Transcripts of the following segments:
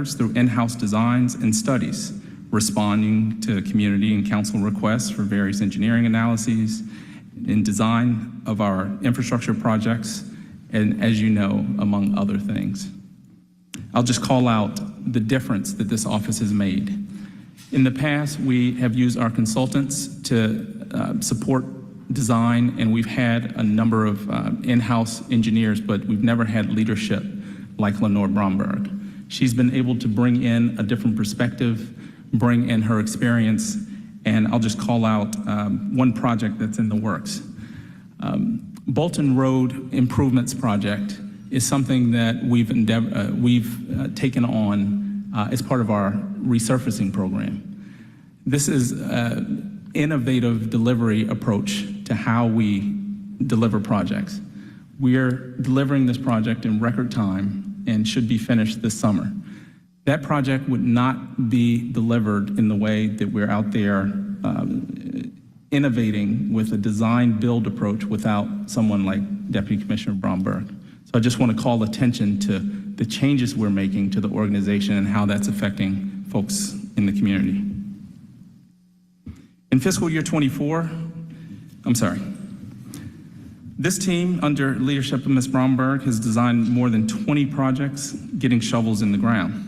through in-house designs and studies, responding to community and council requests for various engineering analyses and design of our infrastructure projects, and as you know, among other things. I'll just call out the difference that this office has made. In the past, we have used our consultants to support design, and we've had a number of in-house engineers, but we've never had leadership like Lenore Bromberg. She's been able to bring in a different perspective, bring in her experience, and I'll just call out one project that's in the works. Bolton Road Improvements Project is something that we've taken on as part of our resurfacing program. This is an innovative delivery approach to how we deliver projects. We are delivering this project in record time and should be finished this summer. That project would not be delivered in the way that we're out there innovating with a design-build approach without someone like Deputy Commissioner Bromberg. So I just want to call attention to the changes we're making to the organization and how that's affecting folks in the community. In fiscal year 24, this team, under leadership of Ms. Bromberg, has designed more than 20 projects, getting shovels in the ground.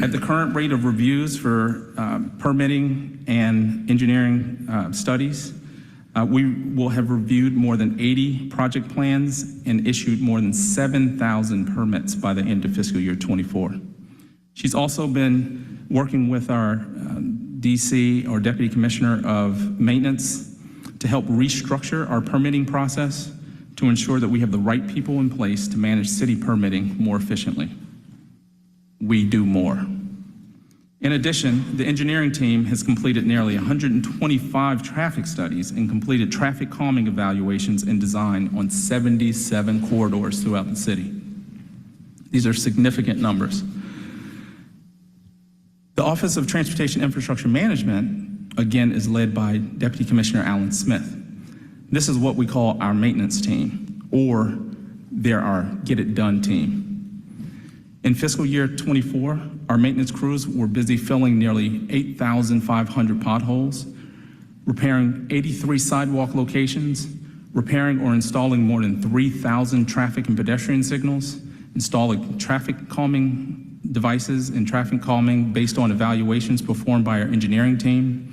At the current rate of reviews for permitting and engineering studies, we will have reviewed more than 80 project plans and issued more than 7,000 permits by the end of fiscal year 24. She's also been working with our DC, or Deputy Commissioner of Maintenance, to help restructure our permitting process to ensure that we have the right people in place to manage city permitting more efficiently. We do more. In addition, the engineering team has completed nearly 125 traffic studies and completed traffic calming evaluations and design on 77 corridors throughout the city. These are significant numbers. The Office of Transportation Infrastructure Management, again, is led by Deputy Commissioner Alan Smith. This is what we call our maintenance team, or our Get It Done team. In fiscal year 24, our maintenance crews were busy filling nearly 8,500 potholes, repairing 83 sidewalk locations, repairing or installing more than 3,000 traffic and pedestrian signals, installing traffic calming devices and traffic calming based on evaluations performed by our engineering team.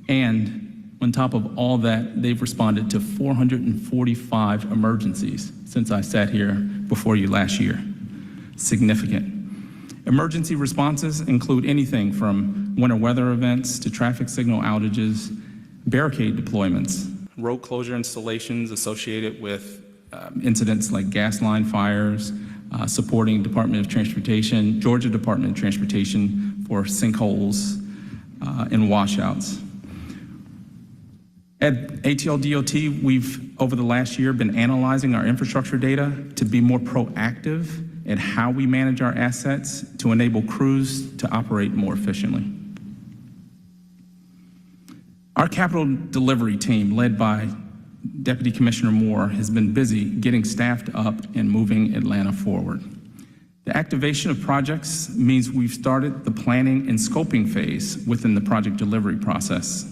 And on top of all that, they've responded to 445 emergencies since I sat here before you last year. Significant. Emergency responses include anything from winter weather events to traffic signal outages, barricade deployments, road closure installations associated with incidents like gas line fires, supporting Department of Transportation, Georgia Department of Transportation for sinkholes and washouts. At ATL DOT, we've, over the last year, been analyzing our infrastructure data to be more proactive at how we manage our assets to enable crews to operate more efficiently. Our capital delivery team, led by Deputy Commissioner Moore, has been busy getting staffed up and moving Atlanta forward. The activation of projects means we've started the planning and scoping phase within the project delivery process.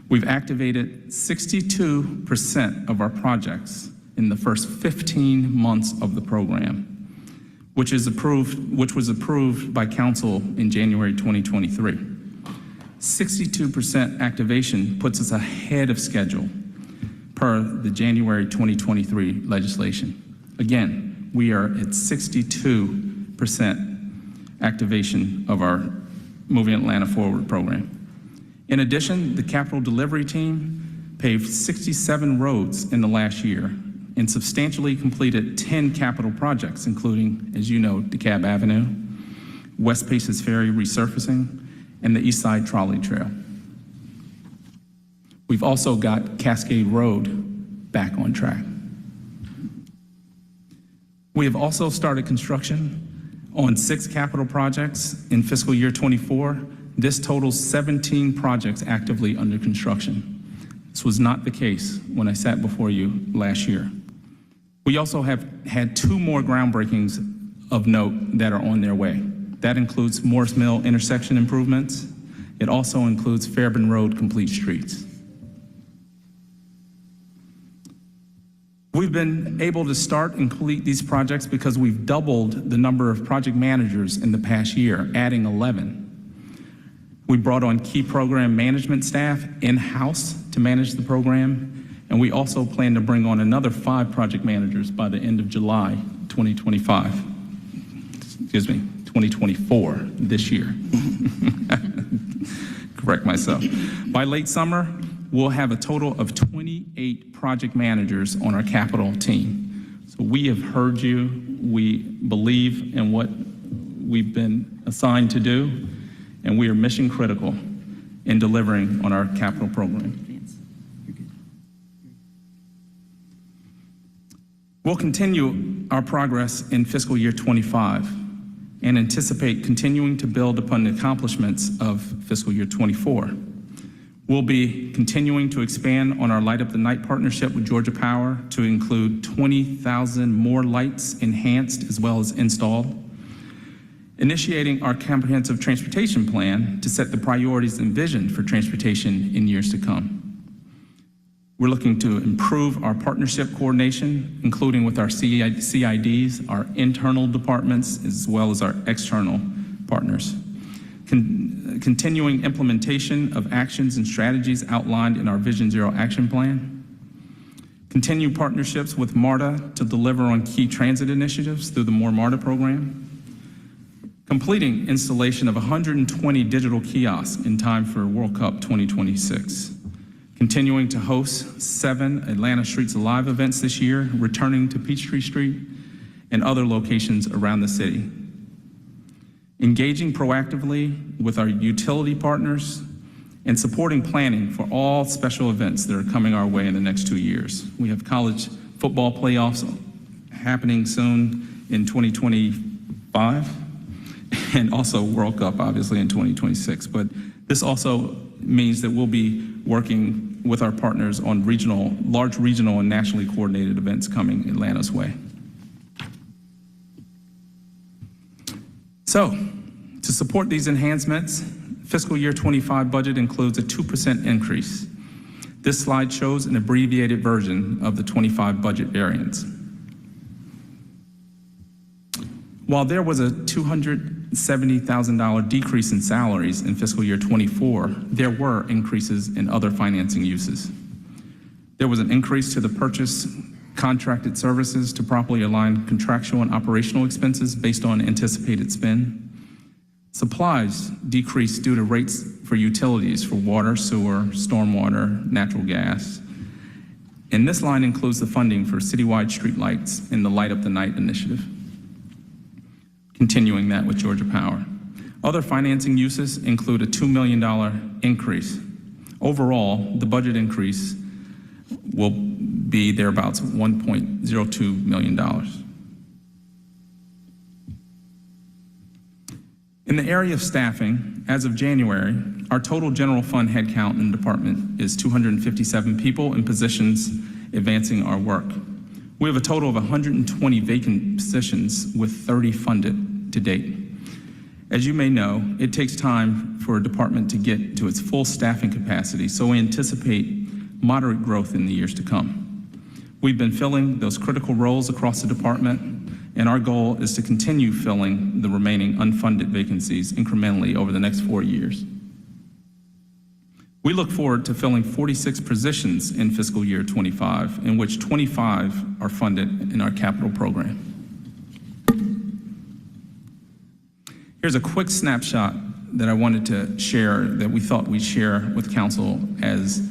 We've activated 62% of our projects in the first 15 months of the program, which was approved by Council in January 2023. 62% activation puts us ahead of schedule per the January 2023 legislation. Again, we are at 62% activation of our Moving Atlanta Forward program. In addition, the capital delivery team paved 67 roads in the last year and substantially completed 10 capital projects, including, as you know, DeKalb Avenue, West Paces Ferry resurfacing, and the East Side Trolley Trail. We've also got Cascade Road back on track. We have also started construction on 6 capital projects in fiscal year 24. This totals 17 projects actively under construction. This was not the case when I sat before you last year. We also have had 2 more groundbreakings of note that are on their way. That includes Morris Mill intersection improvements. It also includes Fairburn Road complete streets. We've been able to start and complete these projects because we've doubled the number of project managers in the past year, adding 11. We brought on key program management staff in-house to manage the program, and we also plan to bring on another 5 project managers by the end of July 2025. Excuse me, 2024, this year. Correct myself. By late summer, we'll have a total of 28 project managers on our capital team. So we have heard you. We believe in what we've been assigned to do, and we are mission critical in delivering on our capital program. We'll continue our progress in fiscal year 25 and anticipate continuing to build upon the accomplishments of fiscal year 24. We'll be continuing to expand on our Light Up the Night partnership with Georgia Power to include 20,000 more lights enhanced as well as installed. Initiating our comprehensive transportation plan to set the priorities and vision for transportation in years to come. We're looking to improve our partnership coordination, including with our CIDs, our internal departments, as well as our external partners. Continuing implementation of actions and strategies outlined in our Vision Zero action plan. Continue partnerships with MARTA to deliver on key transit initiatives through the More MARTA program. Completing installation of 120 digital kiosks in time for World Cup 2026. Continuing to host 7 Atlanta Streets Alive events this year, returning to Peachtree Street and other locations around the city. Engaging proactively with our utility partners and supporting planning for all special events that are coming our way in the next 2 years. We have college football playoffs happening soon in 2025 and also World Cup obviously in 2026. But this also means that we'll be working with our partners on large regional and nationally coordinated events coming Atlanta's way. So, to support these enhancements, fiscal year 25 budget includes a 2% increase. This slide shows an abbreviated version of the 25 budget variance. While there was a $270,000 decrease in salaries in fiscal year 24, there were increases in other financing uses. There was an increase to the purchase contracted services to properly align contractual and operational expenses based on anticipated spend. Supplies decreased due to rates for utilities for water, sewer, stormwater, natural gas. And this line includes the funding for citywide streetlights in the Light Up the Night initiative. Continuing that with Georgia Power. Other financing uses include a $2 million increase. Overall, the budget increase will be thereabouts $1.02 million. In the area of staffing, as of January, our total general fund headcount in the department is 257 people in positions advancing our work. We have a total of 120 vacant positions with 30 funded to date. As you may know, it takes time for a department to get to its full staffing capacity, so we anticipate moderate growth in the years to come. We've been filling those critical roles across the department, and our goal is to continue filling the remaining unfunded vacancies incrementally over the next 4 years. We look forward to filling 46 positions in fiscal year 25, in which 25 are funded in our capital program. Here's a quick snapshot that I wanted to share that we thought we'd share with council as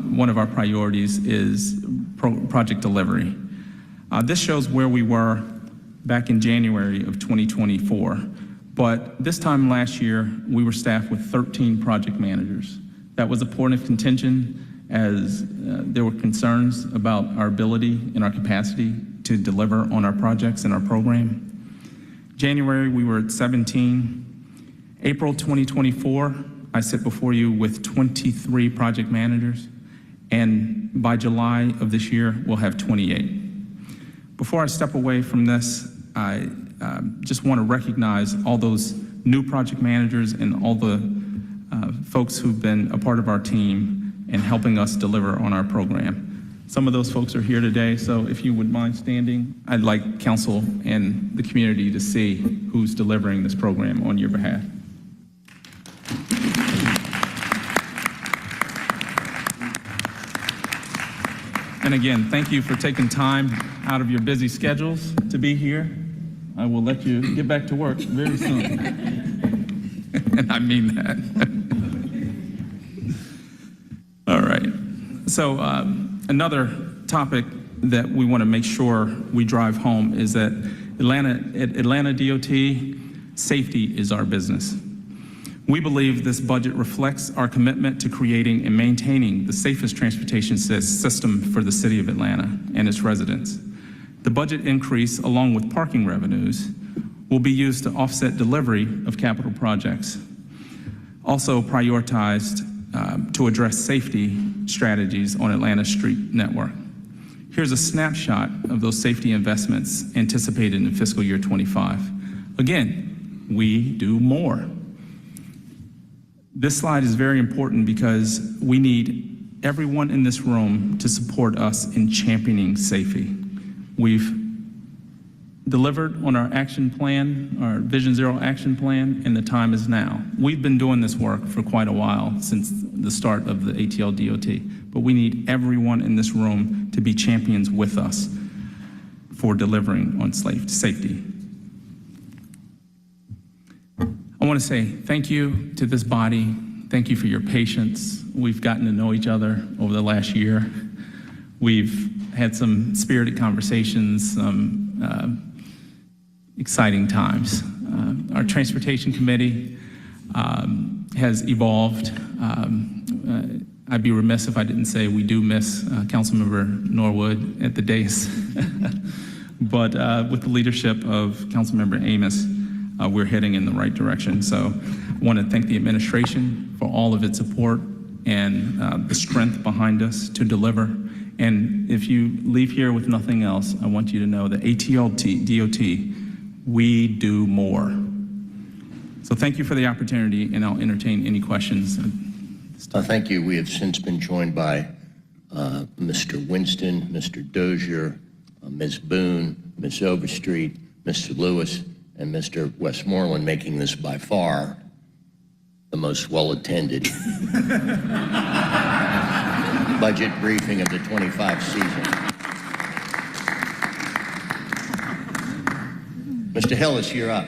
one of our priorities is project delivery. This shows where we were back in January of 2024, but this time last year, we were staffed with 13 project managers. That was a point of contention as there were concerns about our ability and our capacity to deliver on our projects and our program. January, we were at 17. April 2024, I sit before you with 23 project managers, and by July of this year, we'll have 28. Before I step away from this, I just want to recognize all those new project managers and all the folks who've been a part of our team and helping us deliver on our program. Some of those folks are here today, so if you would mind standing, I'd like council and the community to see who's delivering this program on your behalf. And again, thank you for taking time out of your busy schedules to be here. I will let you get back to work very soon. And I mean that. All right. So another topic that we want to make sure we drive home is that at Atlanta DOT, safety is our business. We believe this budget reflects our commitment to creating and maintaining the safest transportation system for the city of Atlanta and its residents. The budget increase, along with parking revenues, will be used to offset delivery of capital projects. Also prioritized to address safety strategies on Atlanta's street network. Here's a snapshot of those safety investments anticipated in fiscal year 25. Again, we do more. This slide is very important because we need everyone in this room to support us in championing safety. We've delivered on our action plan, our Vision Zero action plan, and the time is now. We've been doing this work for quite a while, since the start of the ATL DOT, but we need everyone in this room to be champions with us for delivering on safety. I want to say thank you to this body. Thank you for your patience. We've gotten to know each other over the last year. We've had some spirited conversations, some exciting times. Our transportation committee has evolved. I'd be remiss if I didn't say we do miss Councilmember Norwood at the dais. But with the leadership of Councilmember Amos, we're heading in the right direction. So I want to thank the administration for all of its support and the strength behind us to deliver. And if you leave here with nothing else, I want you to know that ATL DOT, we do more. So thank you for the opportunity, and I'll entertain any questions. Thank you. We have since been joined by Mr. Winston, Mr. Dozier, Ms. Boone, Ms. Overstreet, Mr. Lewis, and Mr. Westmoreland, making this by far the most well-attended budget briefing of the 25 season. Mr. Hillis, you're up.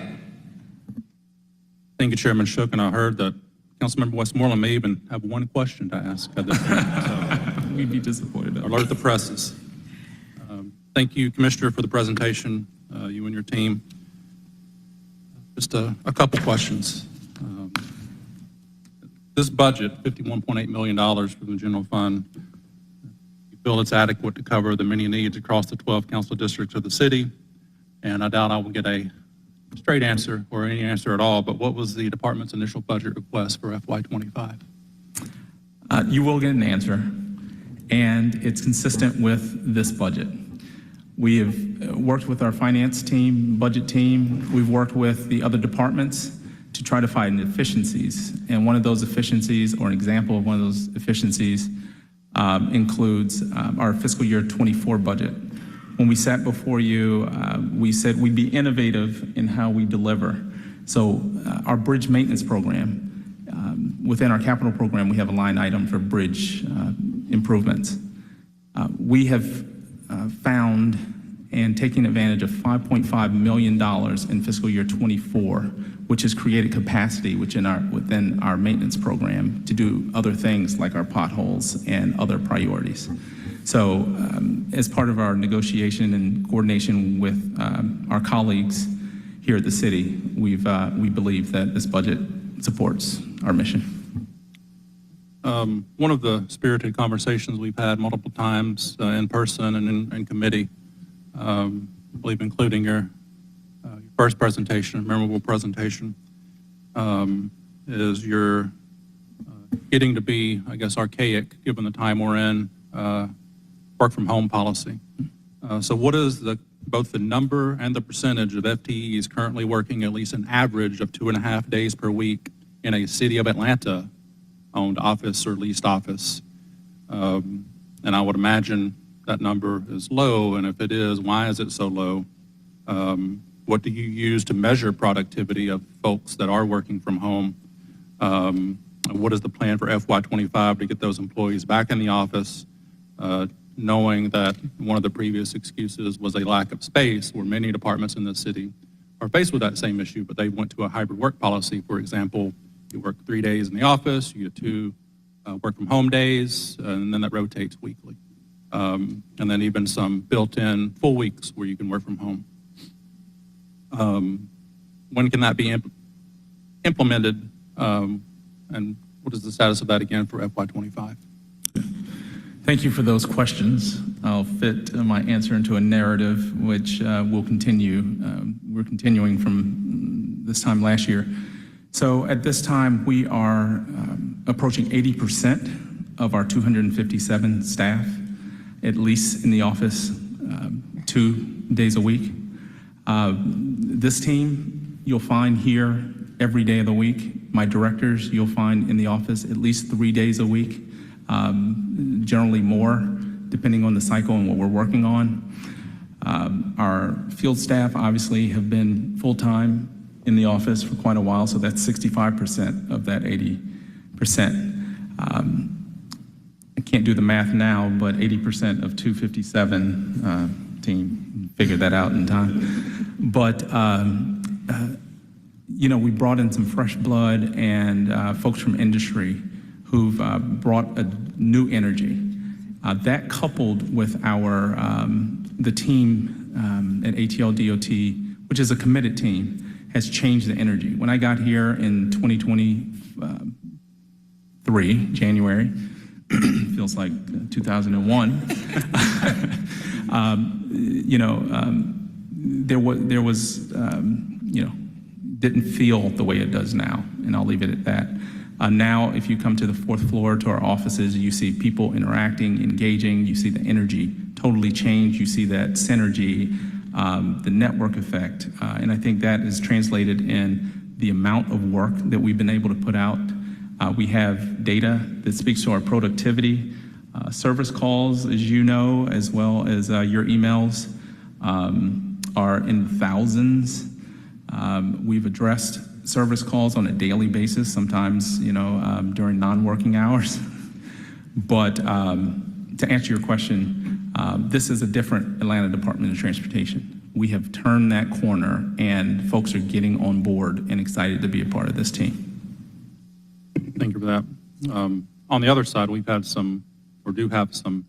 Thank you, Chairman Shook, and I heard that Councilmember Westmoreland may even have one question to ask at this point. So We'd be disappointed. alert the presses. Thank you, Commissioner, for the presentation, you and your team. Just a couple questions. This budget, $51.8 million for the general fund, you feel it's adequate to cover the many needs across the 12 council districts of the city, and I doubt I will get a straight answer or any answer at all, but what was the department's initial budget request for FY25? You will get an answer, and it's consistent with this budget. We have worked with our finance team, budget team. We've worked with the other departments to try to find efficiencies. And one of those efficiencies, or an example of one of those efficiencies, includes our fiscal year 24 budget. When we sat before you, we said we'd be innovative in how we deliver. So our bridge maintenance program, within our capital program, we have a line item for bridge improvements. We have found and taking advantage of $5.5 million in fiscal year 24, which has created capacity within our maintenance program to do other things like our potholes and other priorities. So as part of our negotiation and coordination with our colleagues here at the city, we believe that this budget supports our mission. One of the spirited conversations we've had multiple times in person and in committee, I believe including your first presentation, memorable presentation, is your getting to be, I guess, archaic given the time we're in, work from home policy. So what is the both the number and the percentage of FTEs currently working at least an average of 2.5 days per week in a City of Atlanta owned office or leased office. And I would imagine that number is low, and if it is, why is it so low? What do you use to measure productivity of folks that are working from home? What is the plan for FY25 to get those employees back in the office, knowing that one of the previous excuses was a lack of space, where many departments in the city are faced with that same issue, but they went to a hybrid work policy. For example, you work 3 days in the office, you get 2 work from home days, and then that rotates weekly. And then even some built-in full weeks where you can work from home. When can that be implemented? And what is the status of that again for FY25? Thank you for those questions. I'll fit my answer into a narrative which will continue. We're continuing from this time last year. So at this time, we are approaching 80% of our 257 staff, at least in the office 2 days a week. This team you'll find here every day of the week. My directors you'll find in the office at least 3 days a week, generally more, depending on the cycle and what we're working on. Our field staff obviously have been full-time in the office for quite a while, so that's 65% of that 80%. I can't do the math now, but 80% of 257 team, figure that out in time. But you know, we brought in some fresh blood and folks from industry who've brought a new energy. That coupled with our the team at ATL DOT, which is a committed team, has changed the energy. When I got here in 2023, January, feels like 2001. You know, there was you know, didn't feel the way it does now, and I'll leave it at that. Now, if you come to the 4th floor to our offices, you see people interacting, engaging, you see the energy totally change, you see that synergy, the network effect, and I think that is translated in the amount of work that we've been able to put out. We have data that speaks to our productivity. Service calls, as you know, as well as your emails, are in thousands. We've addressed service calls on a daily basis, sometimes, you know, during non-working hours. But to answer your question, this is a different Atlanta Department of Transportation. We have turned that corner, and folks are getting on board and excited to be a part of this team. Thank you for that. On the other side, we've had some, or do have some,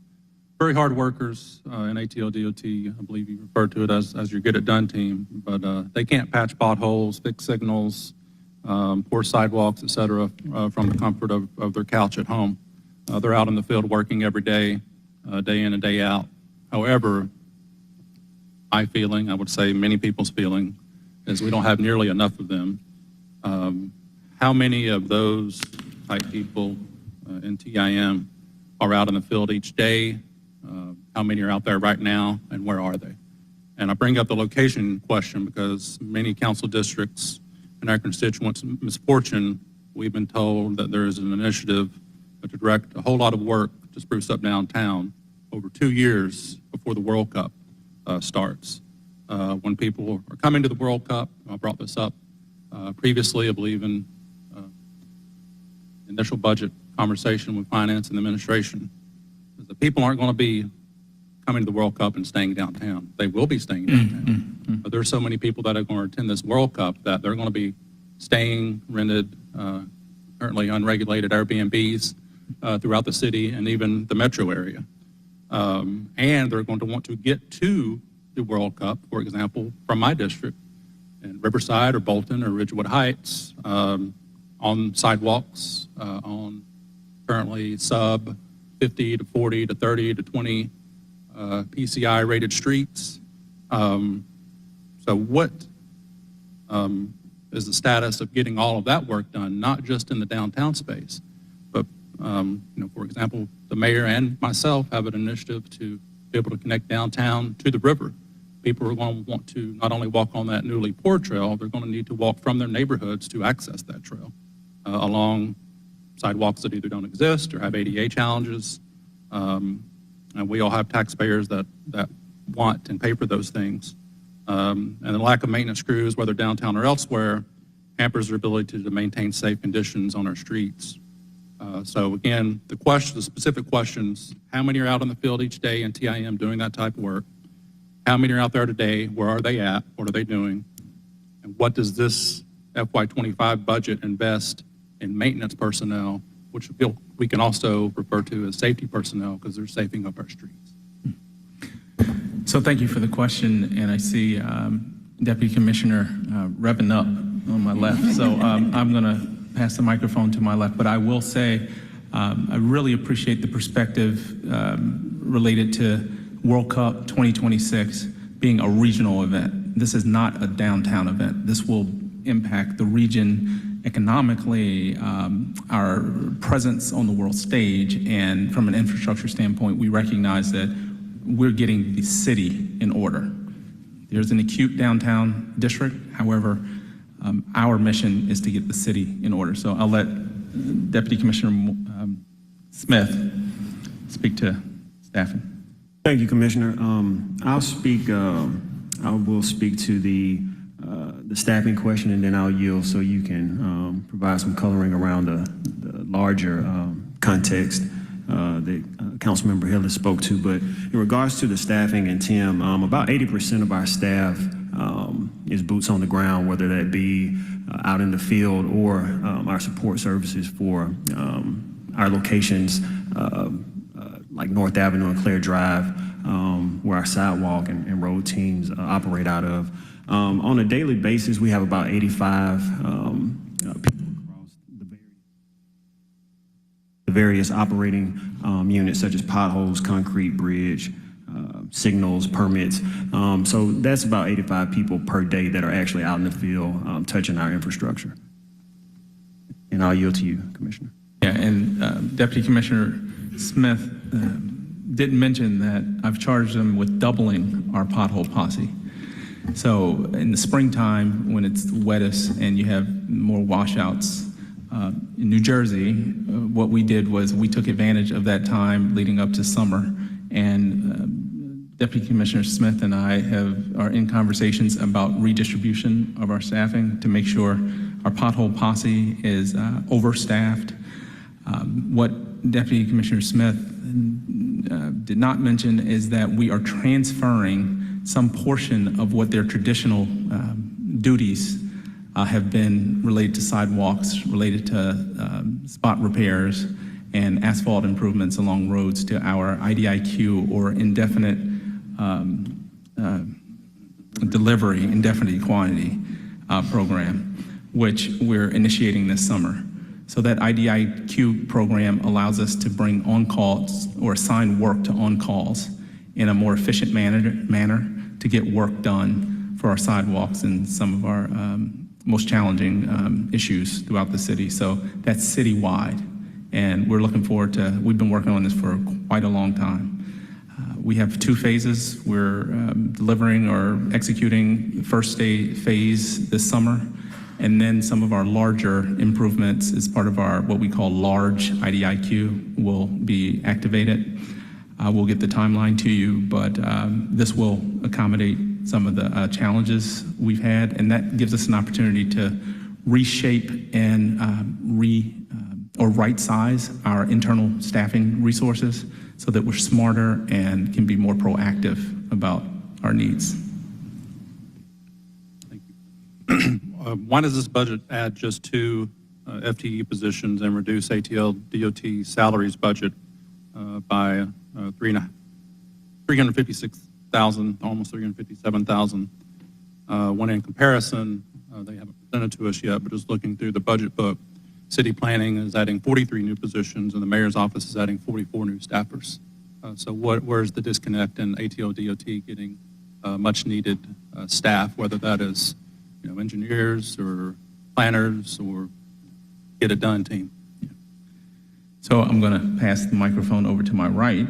very hard workers in ATL DOT. I believe you referred to it as your get it done team, but they can't patch potholes, fix signals, pour sidewalks, et cetera, from the comfort of their couch at home. They're out in the field working every day, day in and day out. However, my feeling, I would say many people's feeling, is we don't have nearly enough of them. How many of those type people in TIM are out in the field each day? How many are out there right now, and where are they? And I bring up the location question because many council districts and our constituents' misfortune, we've been told that there is an initiative to direct a whole lot of work to spruce up downtown over 2 years before the World Cup starts. When people are coming to the World Cup, I brought this up previously, I believe in initial budget conversation with finance and administration. The people aren't going to be coming to the World Cup and staying downtown. They will be staying downtown. But there's so many people that are going to attend this World Cup that they're going to be staying, rented, currently unregulated Airbnbs throughout the city and even the metro area. And they're going to want to get to the World Cup, for example, from my district in Riverside or Bolton or Ridgewood Heights, on sidewalks, on currently sub 50 to 40 to 30 to 20 PCI rated streets. So what is the status of getting all of that work done, not just in the downtown space, but you know, for example, the mayor and myself have an initiative to be able to connect downtown to the river. people are going to want to not only walk on that newly poured trail, they're going to need to walk from their neighborhoods to access that trail along sidewalks that either don't exist or have ADA challenges. And we all have taxpayers that want and pay for those things. And the lack of maintenance crews, whether downtown or elsewhere, hampers their ability to maintain safe conditions on our streets. So again, the specific questions: how many are out in the field each day in TIM doing that type of work? How many are out there today? Where are they at? What are they doing? And what does this FY25 budget invest in maintenance personnel, which we can also refer to as safety personnel, because they're safing up our streets? So thank you for the question, and I see Deputy Commissioner revving up on my left. So I'm going to pass the microphone to my left, but I will say I really appreciate the perspective related to World Cup 2026 being a regional event. This is not a downtown event. This will impact the region economically, our presence on the world stage, and from an infrastructure standpoint, we recognize that we're getting the city in order. There's an acute downtown district. However, our mission is to get the city in order. So I'll let Deputy Commissioner Smith speak to staffing. Thank you, Commissioner. I will speak to the staffing question, and then I'll yield so you can provide some coloring around the larger context that Councilmember Hill has spoke to. But in regards to the staffing and Tim, about 80% of our staff is boots on the ground, whether that be out in the field or our support services for our locations like North Avenue and Claire Drive, where our sidewalk and road teams operate out of. On a daily basis, we have about 85 people across the various operating units, such as potholes, concrete bridge, signals, permits. So that's about 85 people per day that are actually out in the field touching our infrastructure. And I'll yield to you, Commissioner. Yeah, and Deputy Commissioner Smith didn't mention that I've charged them with doubling our pothole posse. So in the springtime, when it's wettest and you have more washouts, in New Jersey, what we did was we took advantage of that time leading up to summer, and Deputy Commissioner Smith and I are in conversations about redistribution of our staffing to make sure our pothole posse is overstaffed. What Deputy Commissioner Smith did not mention is that we are transferring some portion of what their traditional duties have been related to sidewalks, related to spot repairs and asphalt improvements along roads to our IDIQ, or indefinite delivery, indefinite quantity program, which we're initiating this summer. So that IDIQ program allows us to bring on-calls or assign work to on-calls in a more efficient manner to get work done for our sidewalks and some of our most challenging issues throughout the city. So that's citywide, and we're looking forward to, we've been working on this for quite a long time. We have 2 phases. We're delivering or executing the first phase this summer, and then some of our larger improvements as part of our what we call large IDIQ will be activated. We'll get the timeline to you, but this will accommodate some of the challenges we've had, and that gives us an opportunity to reshape and right-size our internal staffing resources so that we're smarter and can be more proactive about our needs. Thank you. Why does this budget add just 2 FTE positions and reduce ATL DOT salaries budget by $356,000, almost $357,000? When in comparison, they haven't presented to us yet, but just looking through the budget book, city planning is adding 43 new positions, and the mayor's office is adding 44 new staffers. So where's the disconnect in ATL DOT getting much needed staff, whether that is engineers or planners or get it done team? So I'm going to pass the microphone over to my right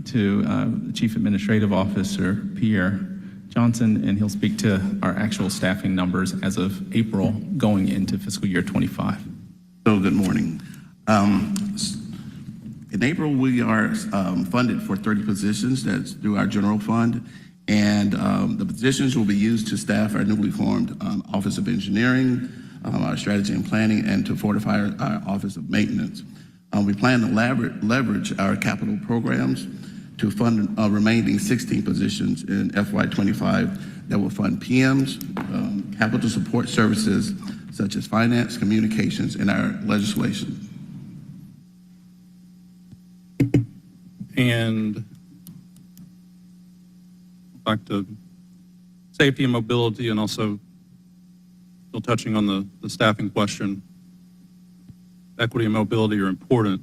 to the Chief Administrative Officer, Pierre, Johnson, and he'll speak to our actual staffing numbers as of April going into fiscal year 25. So good morning. In April, we are funded for 30 positions. That's through our general fund. And the positions will be used to staff our newly formed Office of Engineering, our Strategy and Planning, and to fortify our Office of Maintenance. We plan to leverage our capital programs to fund remaining 16 positions in FY25 that will fund PMs, capital support services such as finance, communications, and our legislation. And back to safety and mobility, and also still touching on the staffing question. Equity and mobility are important.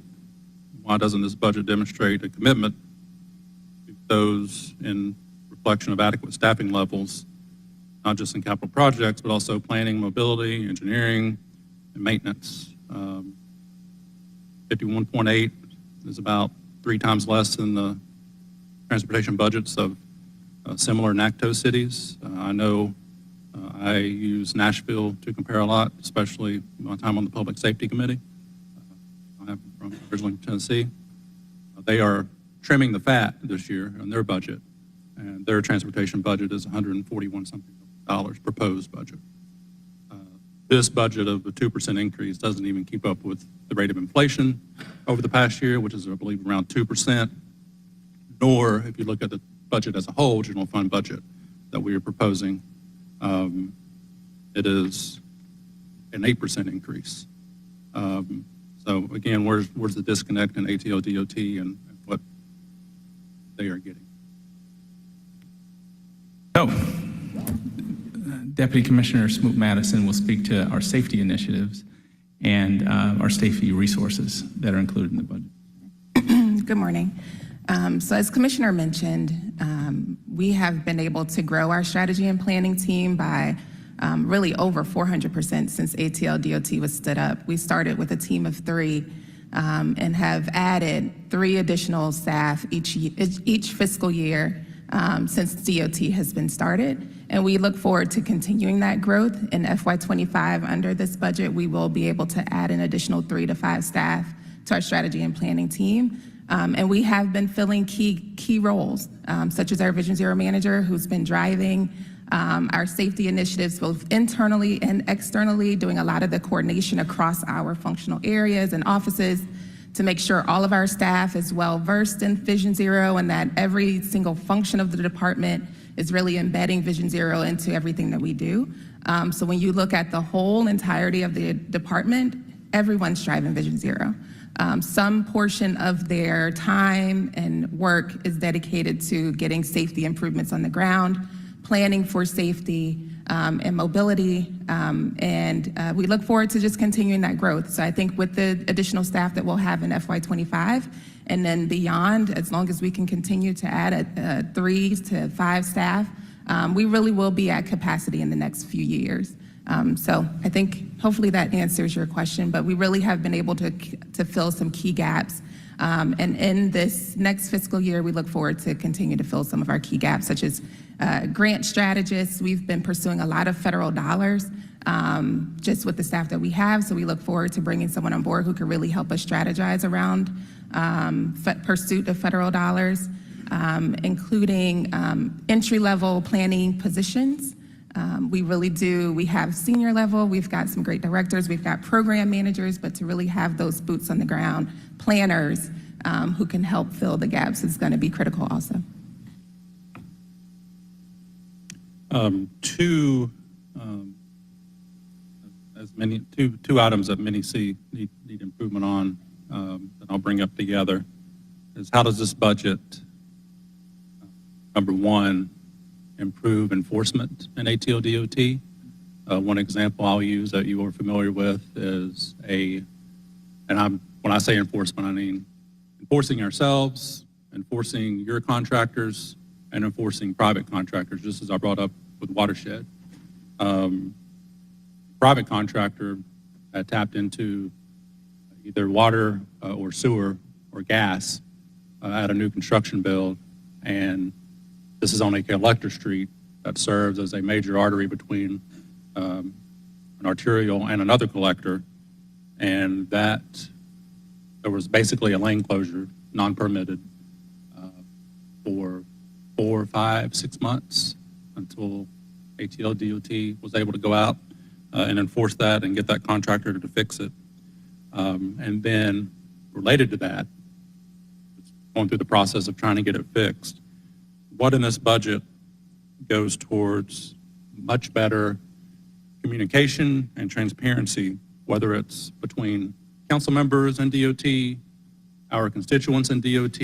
Why doesn't this budget demonstrate a commitment to those in reflection of adequate staffing levels, not just in capital projects, but also planning, mobility, engineering, and maintenance? 51.8 is about 3 times less than the transportation budgets of similar NACTO cities. I know I use Nashville to compare a lot, especially my time on the Public Safety Committee. I'm originally from Tennessee. They are trimming the fat this year on their budget, and their transportation budget is $141-something proposed budget. This budget of a 2% increase doesn't even keep up with the rate of inflation over the past year, which is, I believe, around 2%, nor, if you look at the budget as a whole, general fund budget that we are proposing, it is an 8% increase. So again, where's the disconnect in ATO DOT and what they are getting? So, Deputy Commissioner Smoot Madison will speak to our safety initiatives and our safety resources that are included in the budget. Good morning. So as Commissioner mentioned, we have been able to grow our strategy and planning team by really over 400% since ATL DOT was stood up. We started with a team of 3 and have added 3 additional staff each fiscal year since DOT has been started. And we look forward to continuing that growth. In FY25, under this budget, we will be able to add an additional 3 to 5 staff to our strategy and planning team. And we have been filling key roles, such as our Vision Zero manager, who's been driving our safety initiatives both internally and externally, doing a lot of the coordination across our functional areas and offices to make sure all of our staff is well versed in Vision Zero and that every single function of the department is really embedding Vision Zero into everything that we do. So when you look at the whole entirety of the department, everyone's driving Vision Zero. Some portion of their time and work is dedicated to getting safety improvements on the ground, planning for safety and mobility, and we look forward to just continuing that growth. So I think with the additional staff that we'll have in FY25 and then beyond, as long as we can continue to add 3 to 5 staff, we really will be at capacity in the next few years. So I think hopefully that answers your question, but we really have been able to fill some key gaps. And in this next fiscal year, we look forward to continue to fill some of our key gaps, such as grant strategists. We've been pursuing a lot of federal dollars just with the staff that we have. So we look forward to bringing someone on board who can really help us strategize around pursuit of federal dollars, including entry-level planning positions. We have senior level, we've got some great directors, we've got program managers, but to really have those boots on the ground planners who can help fill the gaps is going to be critical also. Two items that many see need improvement on that I'll bring up together is how does this budget, number one, improve enforcement in ATO DOT? One example I'll use that you are familiar with is when I say enforcement, I mean enforcing ourselves, enforcing your contractors, and enforcing private contractors, just as I brought up with Watershed. Private contractor tapped into either water or sewer or gas at a new construction build, and this is on AK Electric Street, that serves as a major artery between an arterial and another collector, and that there was basically a lane closure, non-permitted, for 4, 5, 6 months until ATL DOT was able to go out and enforce that and get that contractor to fix it. And then related to that, going through the process of trying to get it fixed, what in this budget goes towards much better communication and transparency, whether it's between council members and DOT, our constituents and DOT,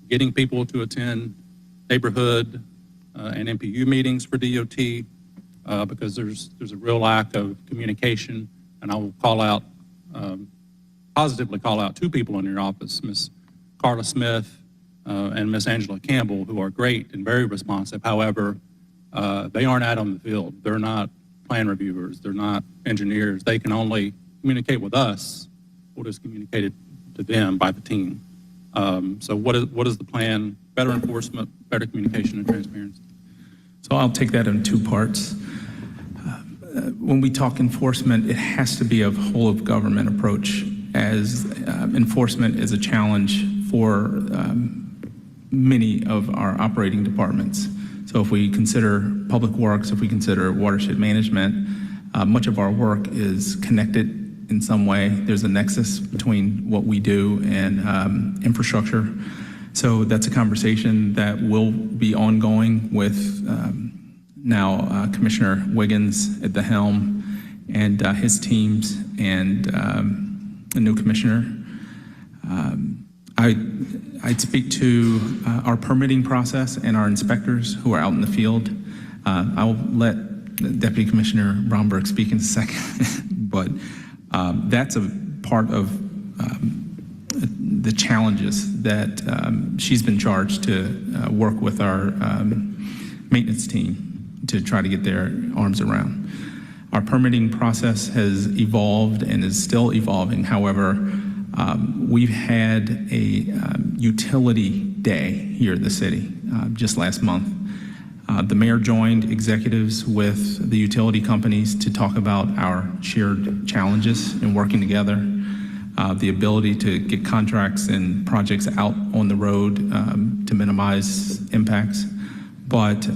getting people to attend neighborhood and MPU meetings for DOT, because there's a real lack of communication. And I will call out, positively call out 2 people in your office, Ms. Carla Smith and Ms. Angela Campbell, who are great and very responsive. However, they aren't out on the field. They're not plan reviewers. They're not engineers. They can only communicate with us what is communicated to them by the team. So what is the plan? Better enforcement, better communication, and transparency. So I'll take that in 2 parts. When we talk enforcement, it has to be a whole of government approach, as enforcement is a challenge for many of our operating departments. So if we consider public works, if we consider watershed management, much of our work is connected in some way. There's a nexus between what we do and infrastructure. So that's a conversation that will be ongoing with now Commissioner Wiggins at the helm and his teams and a new commissioner. I'd speak to our permitting process and our inspectors who are out in the field. I'll let Deputy Commissioner Bromberg speak in a second, but that's a part of the challenges that she's been charged to work with our maintenance team to try to get their arms around. Our permitting process has evolved and is still evolving. However, we've had a utility day here in the city just last month. The mayor joined executives with the utility companies to talk about our shared challenges and working together, the ability to get contracts and projects out on the road to minimize impacts. But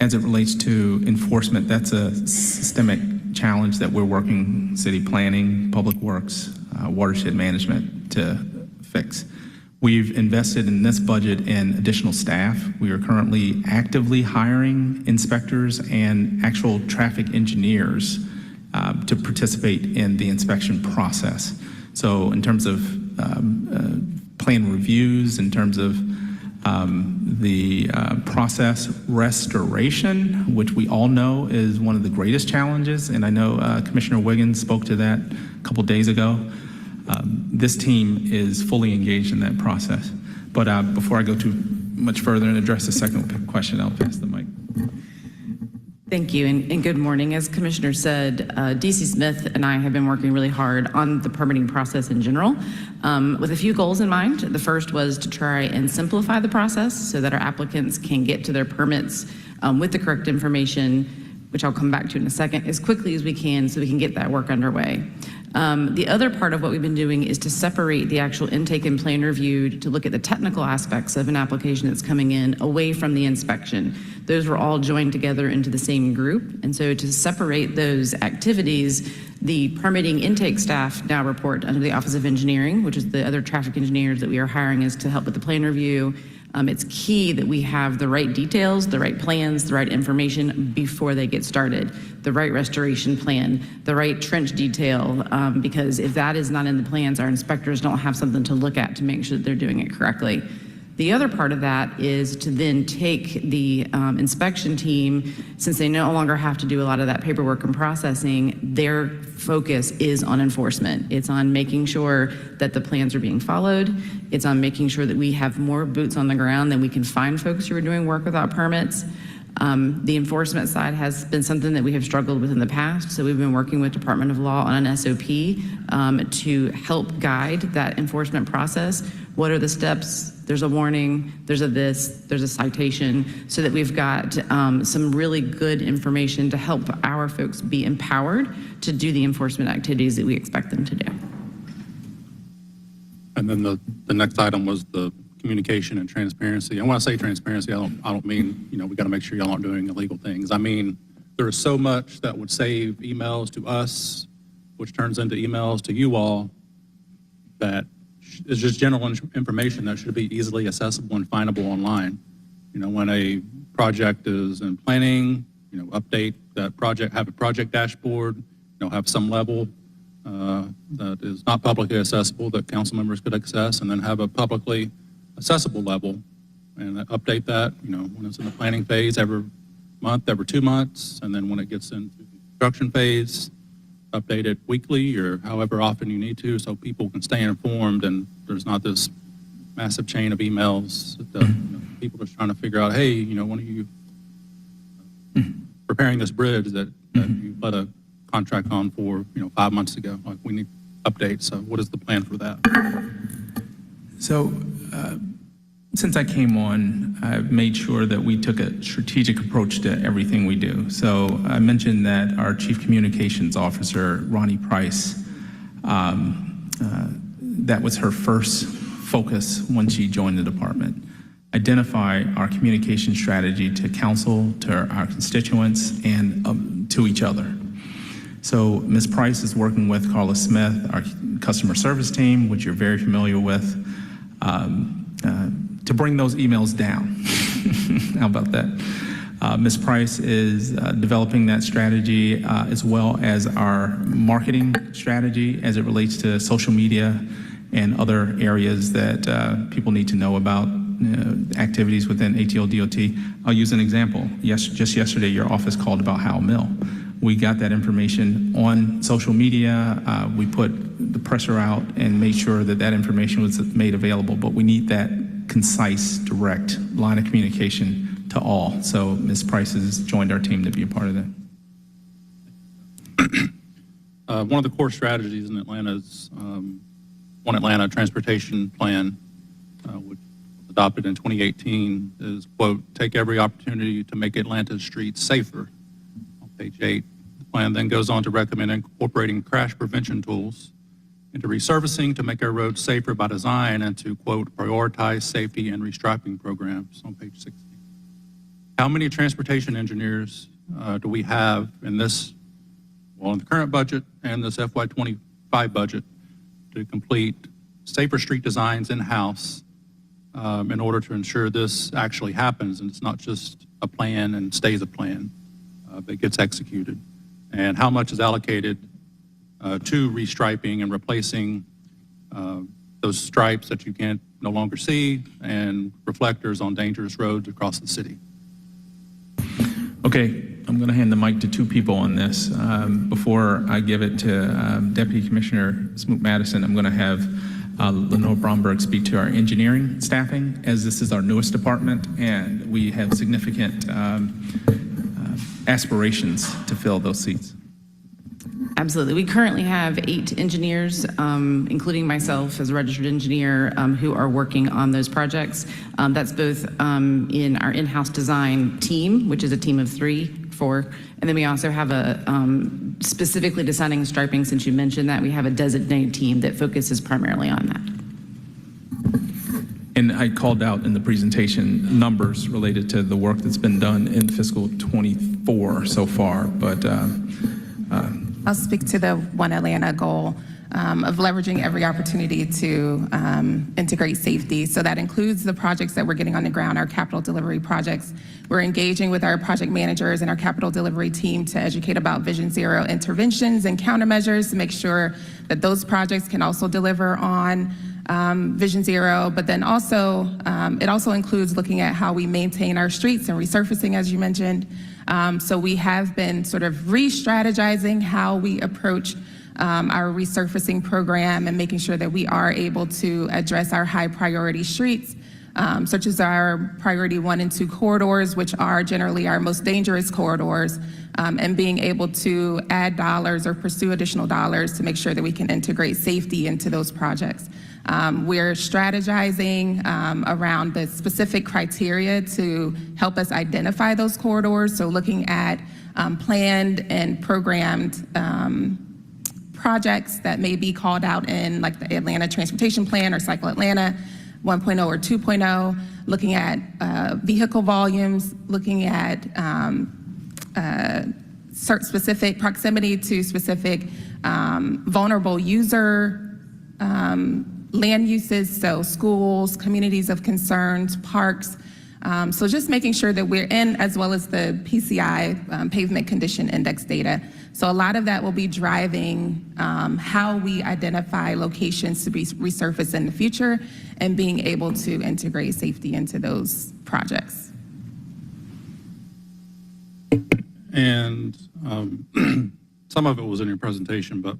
as it relates to enforcement, that's a systemic challenge that we're working city planning, public works, watershed management to fix. We've invested in this budget in additional staff. We are currently actively hiring inspectors and actual traffic engineers to participate in the inspection process. So in terms of plan reviews, in terms of the process restoration, which we all know is one of the greatest challenges, and I know Commissioner Wiggins spoke to that a couple days ago. This team is fully engaged in that process. But before I go too much further and address the second question, I'll pass the mic. Thank you, and good morning. As Commissioner said, DC Smith and I have been working really hard on the permitting process in general, with a few goals in mind. The first was to try and simplify the process so that our applicants can get to their permits with the correct information, which I'll come back to in a second, as quickly as we can so we can get that work underway. The other part of what we've been doing is to separate the actual intake and plan review to look at the technical aspects of an application that's coming in away from the inspection. Those were all joined together into the same group. And so to separate those activities, the permitting intake staff now report under the Office of Engineering, which is the other traffic engineers that we are hiring is to help with the plan review. It's key that we have the right details, the right plans, the right information before they get started, the right restoration plan, the right trench detail, because if that is not in the plans, our inspectors don't have something to look at to make sure that they're doing it correctly. The other part of that is to then take the inspection team, since they no longer have to do a lot of that paperwork and processing, their focus is on enforcement. It's on making sure that the plans are being followed. It's on making sure that we have more boots on the ground than we can find folks who are doing work without permits. The enforcement side has been something that we have struggled with in the past, so we've been working with Department of Law on an SOP to help guide that enforcement process. What are the steps there's a warning, there's a this, there's a citation, so that we've got some really good information to help our folks be empowered to do the enforcement activities that we expect them to do. And then the next item was the communication and transparency. And when I say transparency, I don't mean, we got to make sure y'all aren't doing illegal things. I mean, there is so much that would save emails to us, which turns into emails to you all, that is just general information that should be easily accessible and findable online. When a project is in planning, update that project, have a project dashboard, have some level that is not publicly accessible that council members could access, and then have a publicly accessible level, and update that, when it's in the planning phase every month, every 2 months, and then when it gets into the construction phase, update it weekly or however often you need to, so people can stay informed and there's not this massive chain of emails that people are trying to figure out, hey, when are you preparing this bridge that you let a contract on for 5 months ago? Like, we need updates. So what is the plan for that? So since I came on, I've made sure that we took a strategic approach to everything we do. So I mentioned that our Chief Communications Officer, Ronnie Price, that was her first focus when she joined the department. Identify our communication strategy to council, to our constituents, and to each other. So Ms. Price is working with Carla Smith, our customer service team, which you're very familiar with, to bring those emails down. How about that? Ms. Price is developing that strategy as well as our marketing strategy as it relates to social media and other areas that people need to know about activities within ATL DOT. I'll use an example. Just yesterday, your office called about Howell Mill. We got that information on social media. We put the pressure out and made sure that that information was made available, but we need that concise, direct line of communication to all. So Ms. Price has joined our team to be a part of that. One of the core strategies in Atlanta's One Atlanta Transportation Plan, which was adopted in 2018, is, quote, take every opportunity to make Atlanta's streets safer. On page 8, the plan then goes on to recommend incorporating crash prevention tools into resurfacing to make our roads safer by design, and to, quote, prioritize safety and restriping programs on page 16. How many transportation engineers do we have in this, in the current budget and this FY25 budget to complete safer street designs in-house in order to ensure this actually happens and it's not just a plan and stays a plan, but gets executed? And how much is allocated to restriping and replacing those stripes that you can't no longer see and reflectors on dangerous roads across the city? Okay, I'm going to hand the mic to two people on this. Before I give it to Deputy Commissioner Smoot-Madison, I'm going to have Lenore Bromberg speak to our engineering staffing, as this is our newest department and we have significant aspirations to fill those seats. Absolutely. We currently have 8 engineers, including myself as a registered engineer, who are working on those projects. That's both in our in-house design team, which is a team of 4, and then we also have a specifically designing and striping. Since you mentioned that, we have a designated team that focuses primarily on that. And I called out in the presentation numbers related to the work that's been done in fiscal 24 so far, but I'll speak to the One Atlanta goal of leveraging every opportunity to integrate safety. So that includes the projects that we're getting on the ground, our capital delivery projects. We're engaging with our project managers and our capital delivery team to educate about Vision Zero interventions and countermeasures to make sure that those projects can also deliver on Vision Zero. But then also, it also includes looking at how we maintain our streets and resurfacing, as you mentioned. So we have been sort of re-strategizing how we approach our resurfacing program and making sure that we are able to address our high priority streets, such as our priority 1 and 2 corridors, which are generally our most dangerous corridors, and being able to add dollars or pursue additional dollars to make sure that we can integrate safety into those projects. We're strategizing around the specific criteria to help us identify those corridors. So looking at planned and programmed projects that may be called out in like the Atlanta Transportation Plan or Cycle Atlanta 1.0 or 2.0, looking at vehicle volumes, looking at specific proximity to specific vulnerable user land uses, so schools, communities of concerns, parks. So just making sure that we're in, as well as the PCI, pavement condition index data. So a lot of that will be driving how we identify locations to be resurfaced in the future and being able to integrate safety into those projects. And some of it was in your presentation, but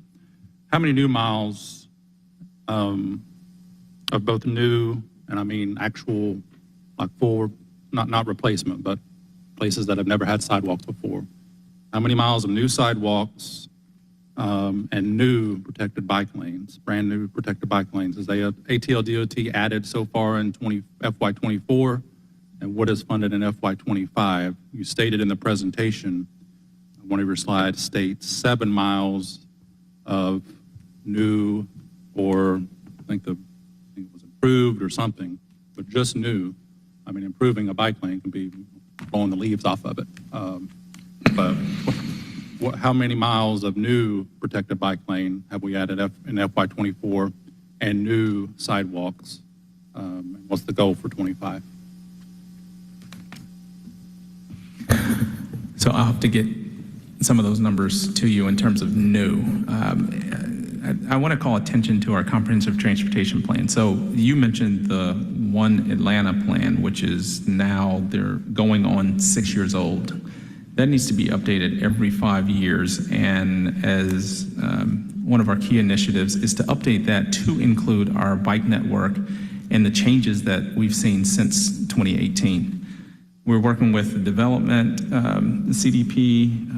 how many new miles of both new, and I mean actual, like full, not replacement, but places that have never had sidewalks before. How many miles of new sidewalks and new protected bike lanes, brand new protected bike lanes, is ATL DOT added so far in FY24, and what is funded in FY25? You stated in the presentation, one of your slides states 7 miles of new, or I think it was improved or something, but just new. I mean, improving a bike lane can be blowing the leaves off of it. But how many miles of new protected bike lane have we added in FY24 and new sidewalks? What's the goal for 25? So I'll have to get some of those numbers to you in terms of new. I want to call attention to our comprehensive transportation plan. So you mentioned the One Atlanta plan, which is now they're going on 6 years old. That needs to be updated every 5 years. And as one of our key initiatives is to update that to include our bike network and the changes that we've seen since 2018. We're working with the development, the CDP,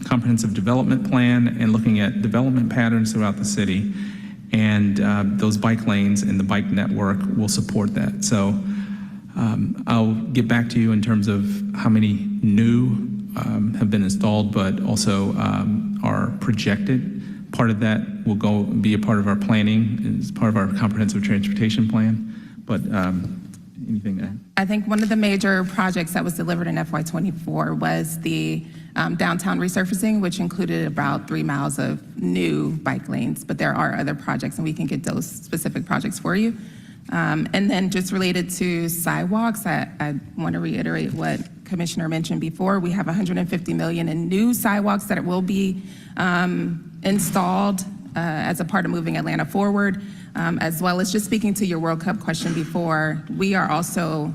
comprehensive development plan, and looking at development patterns throughout the city. And those bike lanes and the bike network will support that. So I'll get back to you in terms of how many new have been installed, but also are projected. Part of that will be a part of our planning, as part of our comprehensive transportation plan. But anything to add? I think one of the major projects that was delivered in FY24 was the downtown resurfacing, which included about 3 miles of new bike lanes, but there are other projects, and we can get those specific projects for you. And then just related to sidewalks, I want to reiterate what Commissioner mentioned before. We have $150 million in new sidewalks that will be installed as a part of moving Atlanta forward, as well as just speaking to your World Cup question before. We are also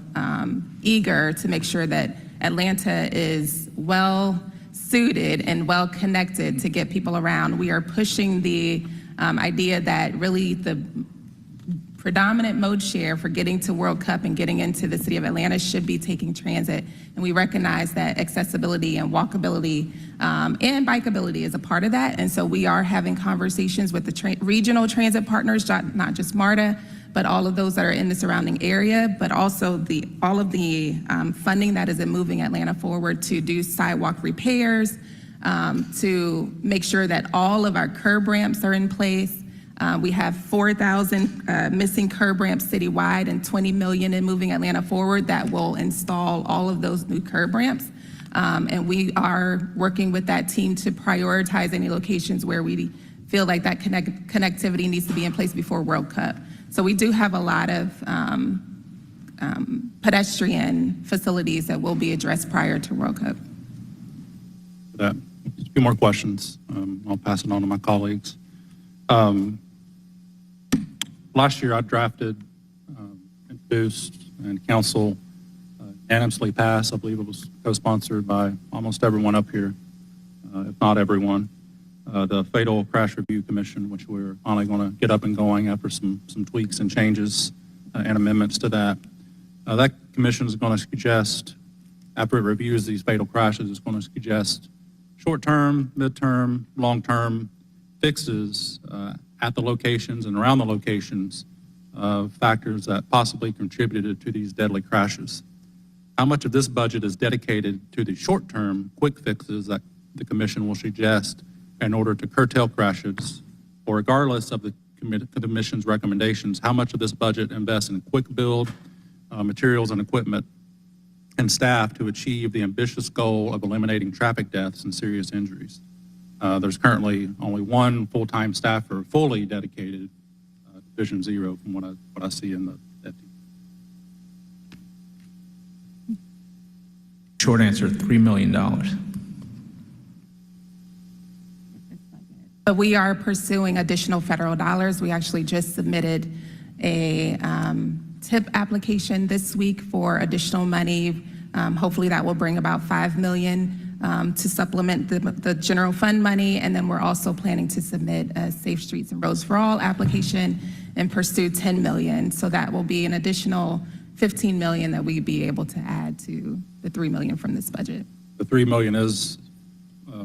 eager to make sure that Atlanta is well suited and well connected to get people around. We are pushing the idea that really the predominant mode share for getting to World Cup and getting into the city of Atlanta should be taking transit. And we recognize that accessibility and walkability and bikeability is a part of that. And so we are having conversations with the regional transit partners, not just MARTA, but all of those that are in the surrounding area, but also all of the funding that is in moving Atlanta forward to do sidewalk repairs, to make sure that all of our curb ramps are in place. We have 4,000 missing curb ramps citywide and $20 million in moving Atlanta forward that will install all of those new curb ramps. And we are working with that team to prioritize any locations where we feel like that connectivity needs to be in place before World Cup. So we do have a lot of pedestrian facilities that will be addressed prior to World Cup. Just a few more questions. I'll pass it on to my colleagues. Last year, I drafted, introduced, and council unanimously passed, I believe it was co-sponsored by almost everyone up here, if not everyone, the Fatal Crash Review Commission, which we're finally going to get up and going after some tweaks and changes and amendments to that. That commission is going to suggest after it reviews these fatal crashes, it's going to suggest short-term, mid-term, long-term fixes at the locations and around the locations of factors that possibly contributed to these deadly crashes. How much of this budget is dedicated to the short-term quick fixes that the commission will suggest in order to curtail crashes, or regardless of the commission's recommendations, how much of this budget invests in quick build, materials and equipment, and staff to achieve the ambitious goal of eliminating traffic deaths and serious injuries? There's currently only one full-time staffer fully dedicated to Vision Zero from what I see in the FD. Short answer, $3 million. But we are pursuing additional federal dollars. We actually just submitted a TIP application this week for additional money. Hopefully that will bring about $5 million to supplement the general fund money. And then we're also planning to submit a Safe Streets and Roads for All application and pursue $10 million. So that will be an additional $15 million that we'd be able to add to the $3 million from this budget. The $3 million is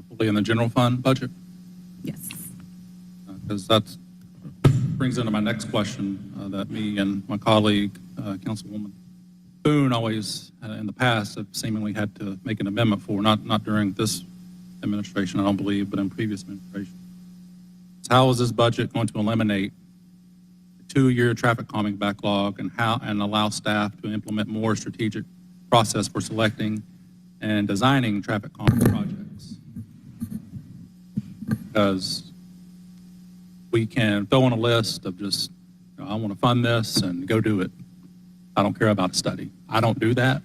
fully in the general fund budget? Yes. Because that brings into my next question that me and my colleague, Councilwoman Boone, always in the past have seemingly had to make an amendment for, not during this administration, I don't believe, but in previous administration. So how is this budget going to eliminate the 2-year traffic calming backlog and allow staff to implement more strategic process for selecting and designing traffic calming projects? Because we can throw on a list of just, I want to fund this and go do it. I don't care about a study. I don't do that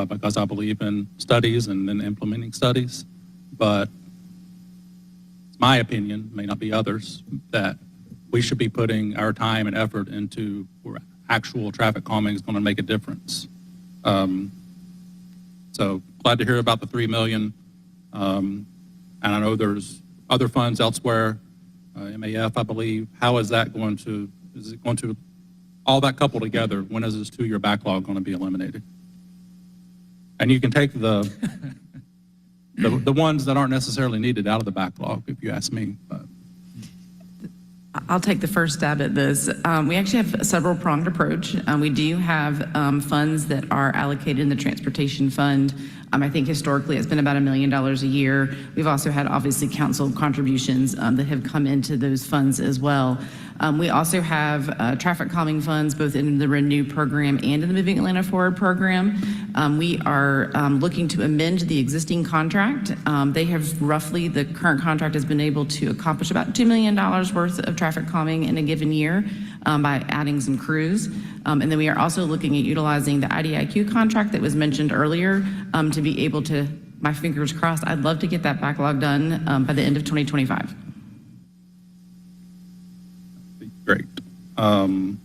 because I believe in studies and then implementing studies. But it's my opinion, may not be others, that we should be putting our time and effort into where actual traffic calming is going to make a difference. So glad to hear about the $3 million. And I know there's other funds elsewhere. MAF, I believe. How is that going to, is it going to, all that coupled together, when is this 2-year backlog going to be eliminated? And you can take the ones that aren't necessarily needed out of the backlog, if you ask me. But I'll take the first stab at this. We actually have a several-pronged approach. We do have funds that are allocated in the transportation fund. I think historically it's been about $1 million a year. We've also had obviously council contributions that have come into those funds as well. We also have traffic calming funds both in the Renew program and in the Moving Atlanta Forward program. We are looking to amend the existing contract. They have roughly, the current contract has been able to accomplish about $2 million worth of traffic calming in a given year by adding some crews. And then we are also looking at utilizing the IDIQ contract that was mentioned earlier to be able to, my fingers crossed, I'd love to get that backlog done by the end of 2025. great. And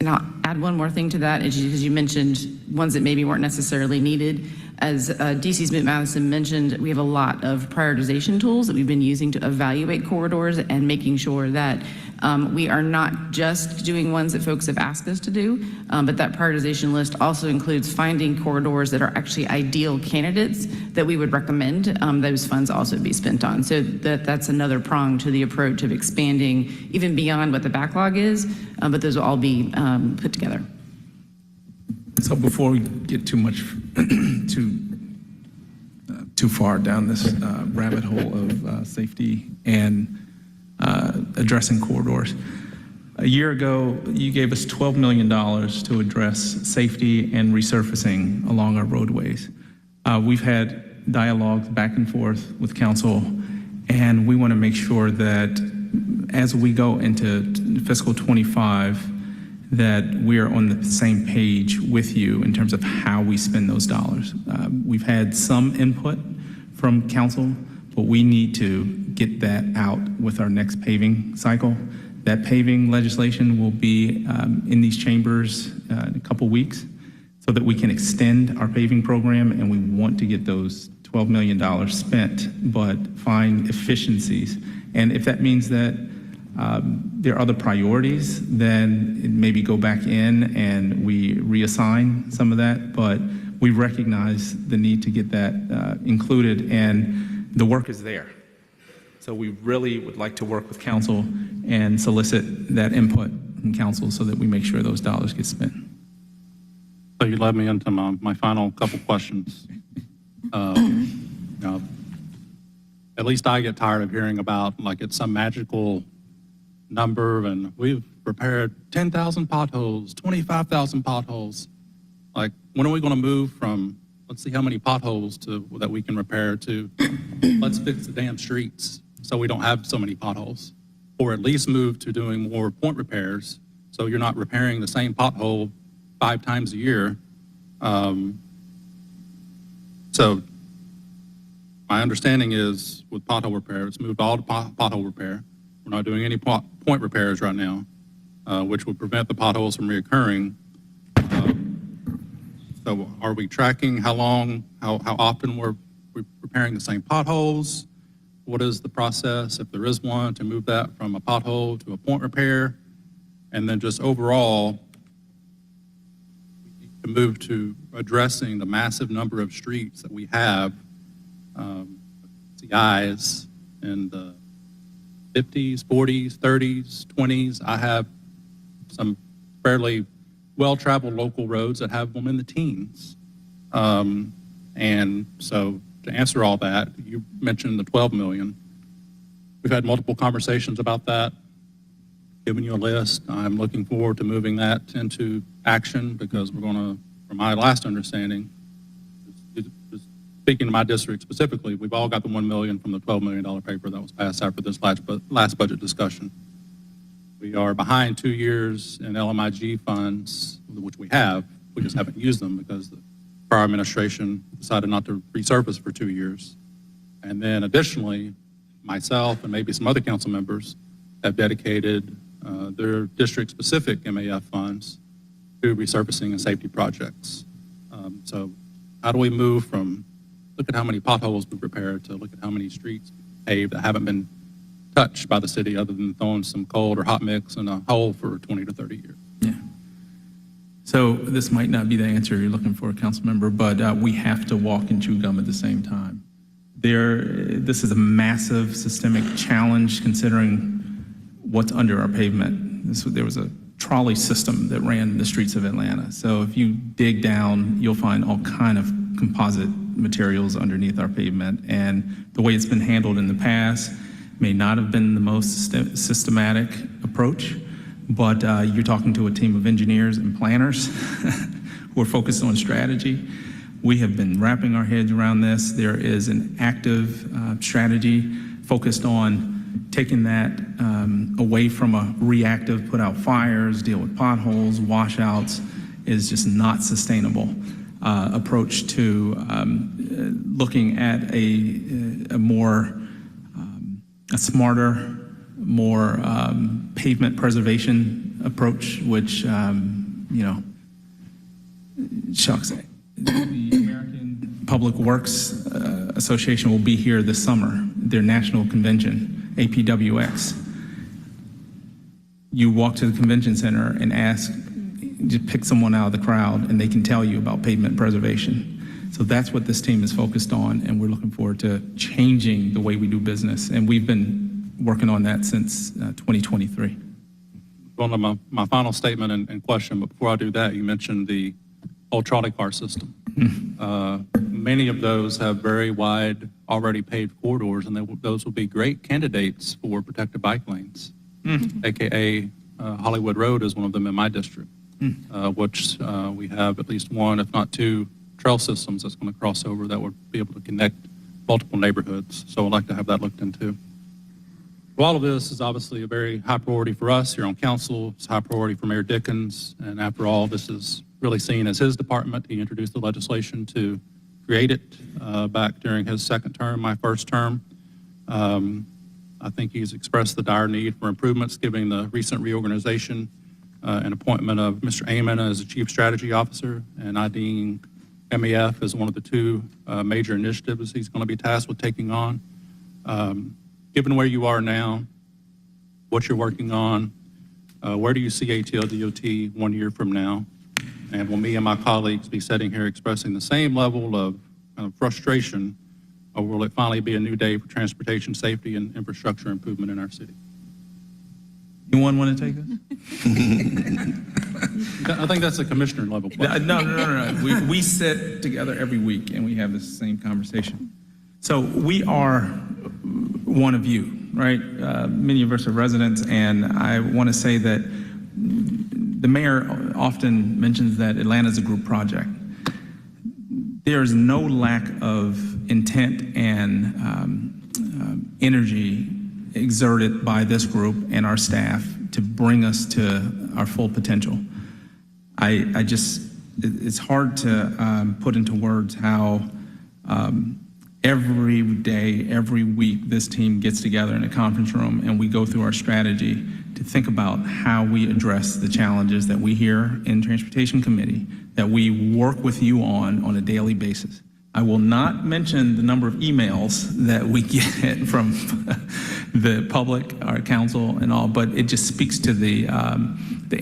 I'll add one more thing to that, because you mentioned ones that maybe weren't necessarily needed. As DC Smith-Madison mentioned, we have a lot of prioritization tools that we've been using to evaluate corridors and making sure that we are not just doing ones that folks have asked us to do, but that prioritization list also includes finding corridors that are actually ideal candidates that we would recommend those funds also be spent on. So that's another prong to the approach of expanding even beyond what the backlog is, but those will all be put together. So before we get too much too far down this rabbit hole of safety and addressing corridors, a year ago you gave us $12 million to address safety and resurfacing along our roadways. We've had dialogues back and forth with council, and we want to make sure that as we go into fiscal 25, that we are on the same page with you in terms of how we spend those dollars. We've had some input from council, but we need to get that out with our next paving cycle. That paving legislation will be in these chambers in a couple weeks so that we can extend our paving program, and we want to get those $12 million spent, but find efficiencies. And if that means that there are other priorities, then maybe go back in and we reassign some of that, but we recognize the need to get that included, and the work is there. So we really would like to work with council and solicit that input from council so that we make sure those dollars get spent. So you led me into my final couple questions. You know, at least I get tired of hearing about, like, it's some magical number and we've repaired 10,000 potholes, 25,000 potholes. Like, when are we going to move from, let's see how many potholes that we can repair to, let's fix the damn streets so we don't have so many potholes? Or at least move to doing more point repairs so you're not repairing the same pothole 5 times a year. So my understanding is with pothole repair, it's moved all to pothole repair. We're not doing any point repairs right now, which would prevent the potholes from reoccurring. So are we tracking how often we're repairing the same potholes? What is the process, if there is one, to move that from a pothole to a point repair? And then just overall, to move to addressing the massive number of streets that we have, CIs in the 50s, 40s, 30s, 20s. I have some fairly well-traveled local roads that have them in the teens. And so to answer all that, you mentioned the 12 million. We've had multiple conversations about that, given you a list. I'm looking forward to moving that into action because we're going to, from my last understanding, just speaking to my district specifically, we've all got the 1 million from the $12 million paper that was passed after this last budget discussion. We are behind 2 years in LMIG funds, which we just haven't used them because the prior administration decided not to resurface for 2 years. And then additionally, myself and maybe some other council members have dedicated their district-specific MAF funds to resurfacing and safety projects. So how do we move from look at how many potholes we've repaired to look at how many streets paved that haven't been touched by the city other than throwing some cold or hot mix in a hole for 20 to 30 years? Yeah. So this might not be the answer you're looking for, council member, but we have to walk and chew gum at the same time. This is a massive systemic challenge considering what's under our pavement. There was a trolley system that ran the streets of Atlanta. So if you dig down, you'll find all kind of composite materials underneath our pavement. And the way it's been handled in the past may not have been the most systematic approach, but you're talking to a team of engineers and planners who are focused on strategy. We have been wrapping our heads around this. There is an active strategy focused on taking that away from a reactive, put out fires, deal with potholes, washouts, is just not sustainable approach to looking at a smarter, more pavement preservation approach, which, shucks. The American Public Works Association will be here this summer, their national convention, APWX. You walk to the convention center and ask, just pick someone out of the crowd and they can tell you about pavement preservation. So that's what this team is focused on, and we're looking forward to changing the way we do business. And we've been working on that since 2023. Well, my final statement and question, but before I do that, you mentioned the old trolley car system. Many of those have very wide, already paved corridors, and those will be great candidates for protected bike lanes, AKA Hollywood Road is one of them in my district, which we have at least one, if not two, trail systems that's going to cross over that would be able to connect multiple neighborhoods. So I'd like to have that looked into. Well, all of this is obviously a very high priority for us here on council. It's a high priority for Mayor Dickens. And after all, this is really seen as his department. He introduced the legislation to create it back during his second term, my first term. I think he's expressed the dire need for improvements, given the recent reorganization and appointment of Mr. Amon as the Chief Strategy Officer and IDing MEF as one of the two major initiatives he's going to be tasked with taking on. Given where you are now, what you're working on, where do you see ATL DOT 1 year from now? And will me and my colleagues be sitting here expressing the same level of frustration, or will it finally be a new day for transportation safety and infrastructure improvement in our city? Anyone want to take this? I think that's a commissioner level question. No. We sit together every week and we have the same conversation. So we are one of you, right? Many of us are residents, and I want to say that the mayor often mentions that Atlanta is a group project. There is no lack of intent and energy exerted by this group and our staff to bring us to our full potential. It's hard to put into words how every day, every week, this team gets together in a conference room and we go through our strategy to think about how we address the challenges that we hear in Transportation Committee, that we work with you on a daily basis. I will not mention the number of emails that we get from the public, our council and all, but it just speaks to the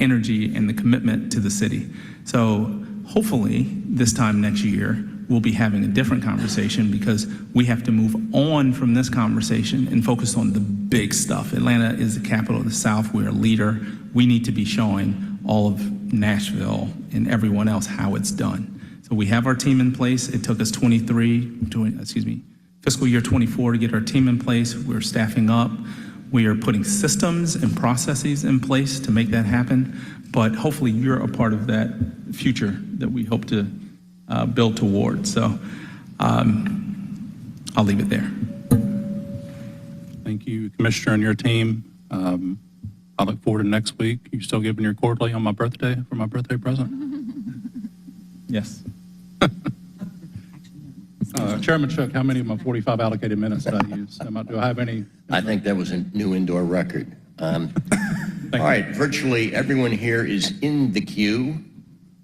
energy and the commitment to the city. So hopefully this time next year, we'll be having a different conversation because we have to move on from this conversation and focus on the big stuff. Atlanta is the capital of the South. We're a leader. We need to be showing all of Nashville and everyone else how it's done. So we have our team in place. It took us fiscal year 24 to get our team in place. We're staffing up. We are putting systems and processes in place to make that happen. But hopefully you're a part of that future that we hope to build toward. So I'll leave it there. Thank you, Commissioner, and your team. I look forward to next week. You still giving your quarterly on my birthday for my birthday present? Yes. Chairman Shook, how many of my 45 allocated minutes did I use? Do I have any? I think that was a new indoor record. All right, virtually everyone here is in the queue.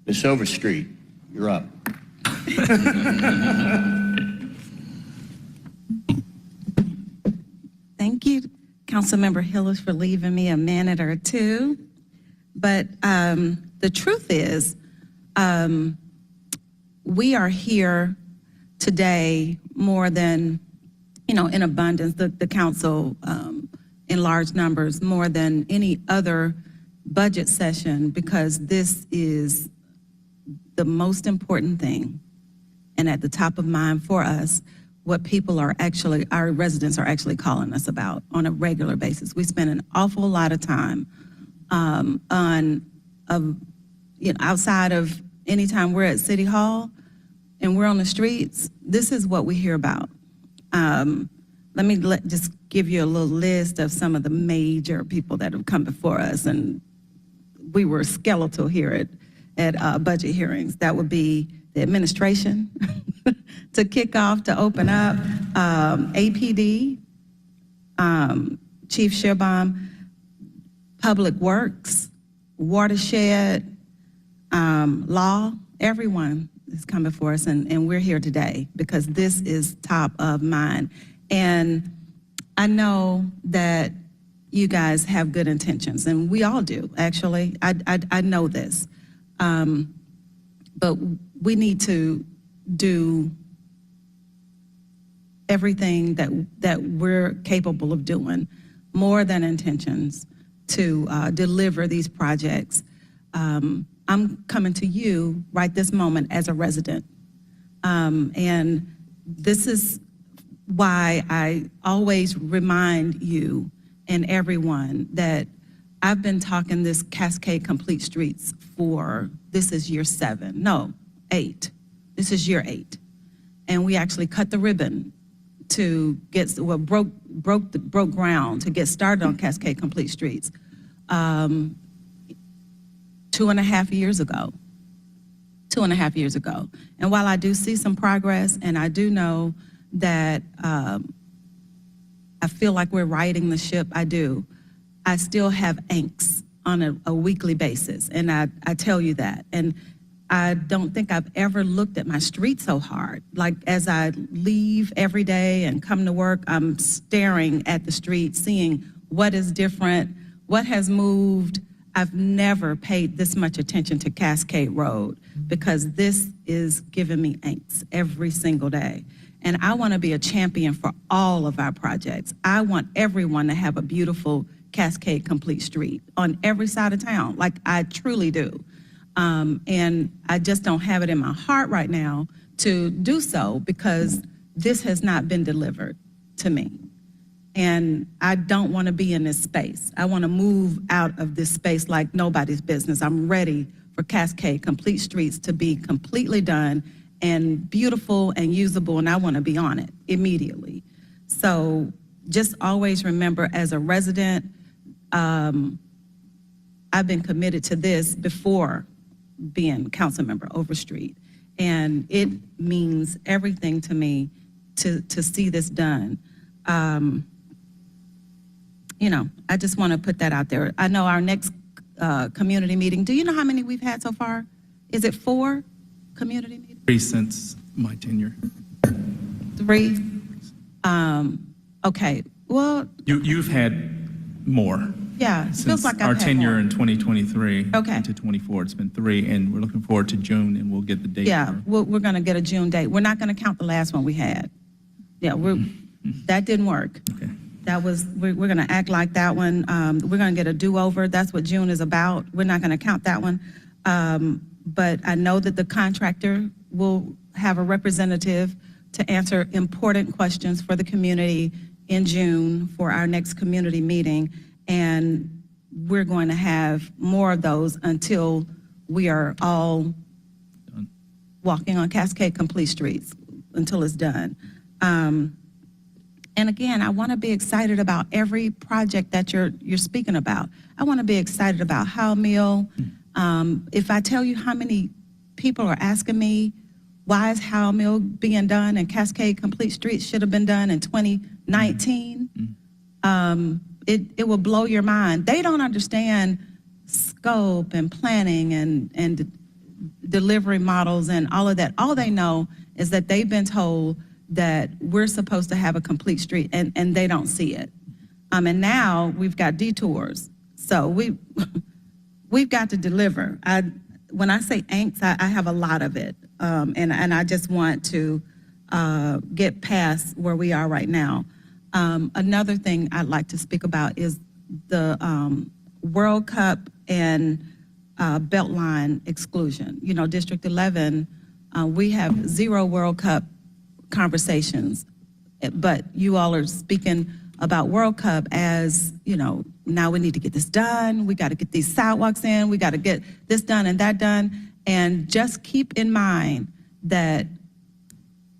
Ms. Overstreet, you're up. Thank you, Councilmember Hillis, for leaving me a minute or two. But the truth is, we are here today more than, in abundance, the council in large numbers, more than any other budget session, because this is the most important thing and at the top of mind for us, what people are actually, our residents are actually calling us about on a regular basis. We spend an awful lot of time outside of any time we're at City Hall and we're on the streets. This is what we hear about. Let me just give you a little list of some of the major people that have come before us, and we were skeletal here at budget hearings. That would be the administration to kick off, to open up, APD, Chief Shearbaum, Public Works, Watershed, Law, everyone is coming before us, and we're here today because this is top of mind. And I know that you guys have good intentions, and we all do, actually. I know this. But we need to do everything that we're capable of doing, more than intentions, to deliver these projects. I'm coming to you right this moment as a resident. And this is why I always remind you and everyone that I've been talking this Cascade Complete Streets for, this is year 7, no, 8. This is year 8. And we actually cut the ribbon to get, well, broke ground to get started on Cascade Complete Streets 2.5 years ago. 2.5 years ago. And while I do see some progress, and I do know that I feel like we're righting the ship, I do, I still have angst on a weekly basis, and I tell you that. And I don't think I've ever looked at my street so hard. Like, as I leave every day and come to work, I'm staring at the street, seeing what is different, what has moved. I've never paid this much attention to Cascade Road because this is giving me angst every single day. And I want to be a champion for all of our projects. I want everyone to have a beautiful Cascade Complete Street on every side of town, like I truly do. And I just don't have it in my heart right now to do so because this has not been delivered to me. And I don't want to be in this space. I want to move out of this space like nobody's business. I'm ready for Cascade Complete Streets to be completely done and beautiful and usable, and I want to be on it immediately. So just always remember, as a resident, I've been committed to this before being council member Overstreet, and it means everything to me to see this done. You know, I just want to put that out there. I know our next community meeting, do you know how many we've had so far? Is it 4 community meetings? 3 since my tenure. 3? Okay, well, You've had more. yeah, it feels Since like our I've had tenure more. in 2023 Okay. into 24, it's been 3, and we're looking forward to June, and we'll get the date. Yeah, for- we're going to get a June date. We're not going to count the last one we had. Yeah, that didn't work. Okay. That was, we're going to act like that one. We're going to get a do-over. That's what June is about. We're not going to count that one. But I know that the contractor will have a representative to answer important questions for the community in June for our next community meeting. And we're going to have more of those until we are all walking on Cascade Complete Streets, until it's done. And again, I want to be excited about every project that you're speaking about. I want to be excited about Howell Mill. If I tell you how many people are asking me, why is Howell Mill being done and Cascade Complete Streets should have been done in 2019, it will blow your mind. They don't understand scope and planning and delivery models and all of that. All they know is that they've been told that we're supposed to have a complete street, and they don't see it. And now we've got detours. So we've got to deliver. When I say angst, I have a lot of it. And I just want to get past where we are right now. Another thing I'd like to speak about is the World Cup and Beltline exclusion. You know, District 11, we have 0 World Cup conversations, but you all are speaking about World Cup as, you know, now we need to get this done, we got to get these sidewalks in, we got to get this done and that done, and just keep in mind that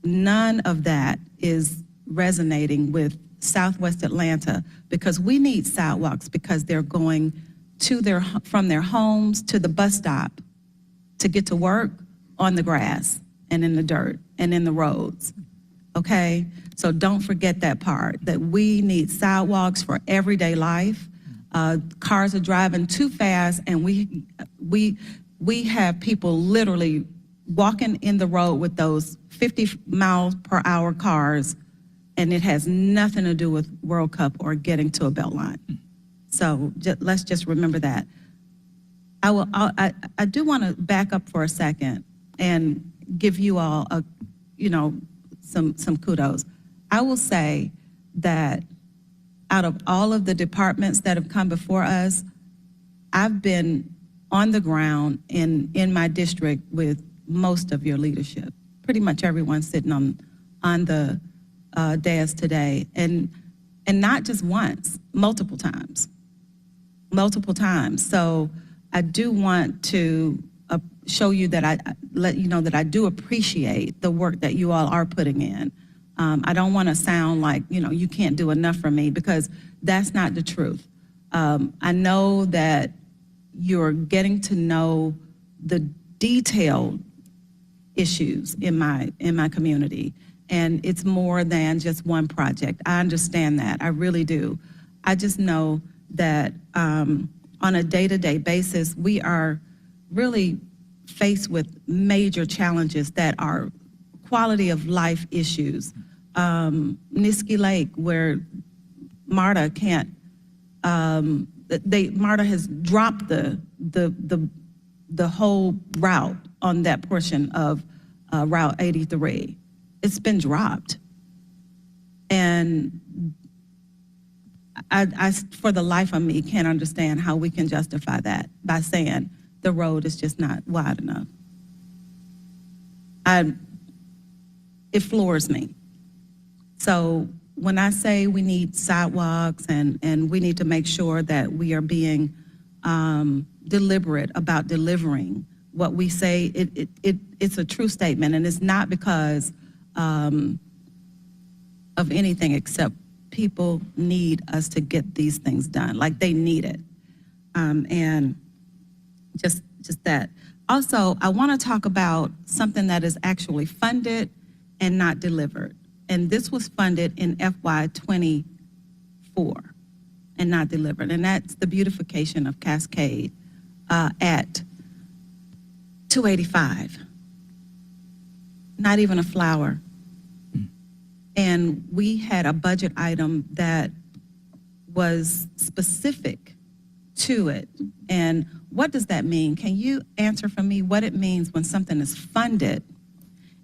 none of that is resonating with Southwest Atlanta, because we need sidewalks because they're going to from their homes to the bus stop to get to work on the grass and in the dirt and in the roads, okay? So don't forget that part, that we need sidewalks for everyday life. Cars are driving too fast, and we have people literally walking in the road with those 50 miles per hour cars, and it has nothing to do with World Cup or getting to a Beltline. So let's just remember that. I do want to back up for a second and give you all some kudos. I will say that out of all of the departments that have come before us, I've been on the ground in my district with most of your leadership. Pretty much everyone sitting on the dais today, and not just once, multiple times. So I do want to show you that I let you know that I do appreciate the work that you all are putting in. I don't want to sound like, you can't do enough for me, because that's not the truth. I know that you're getting to know the detailed issues in my community, and it's more than just one project. I understand that, I really do. I just know that on a day-to-day basis, we are really faced with major challenges that are quality of life issues. Niski Lake, where MARTA can't MARTA has dropped the whole route on that portion of Route 83. It's been dropped. And I, for the life of me, can't understand how we can justify that by saying the road is just not wide enough. It floors me. So when I say we need sidewalks and we need to make sure that we are being deliberate about delivering what we say, it's a true statement, and it's not because of anything except people need us to get these things done, like they need it. And just that. Also, I want to talk about something that is actually funded and not delivered. And this was funded in FY24 and not delivered. And that's the beautification of Cascade at 285. Not even a flower. And we had a budget item that was specific to it. And what does that mean? Can you answer for me what it means when something is funded?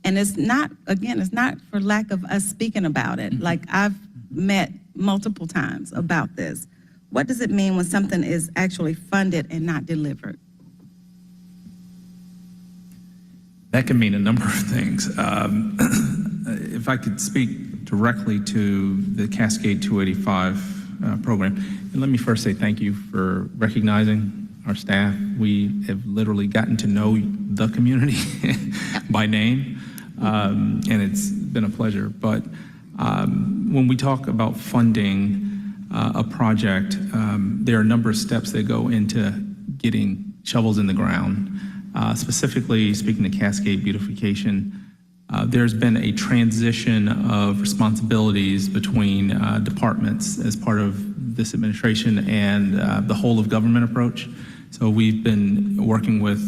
And it's not, again, it's not for lack of us speaking about it. Like, I've met multiple times about this. What does it mean when something is actually funded and not delivered? That can mean a number of things. If I could speak directly to the Cascade 285 program, and let me first say thank you for recognizing our staff. We have literally gotten to know the community by name, and it's been a pleasure. But when we talk about funding a project, there are a number of steps that go into getting shovels in the ground. Specifically speaking to Cascade beautification, there's been a transition of responsibilities between departments as part of this administration and the whole of government approach. So we've been working with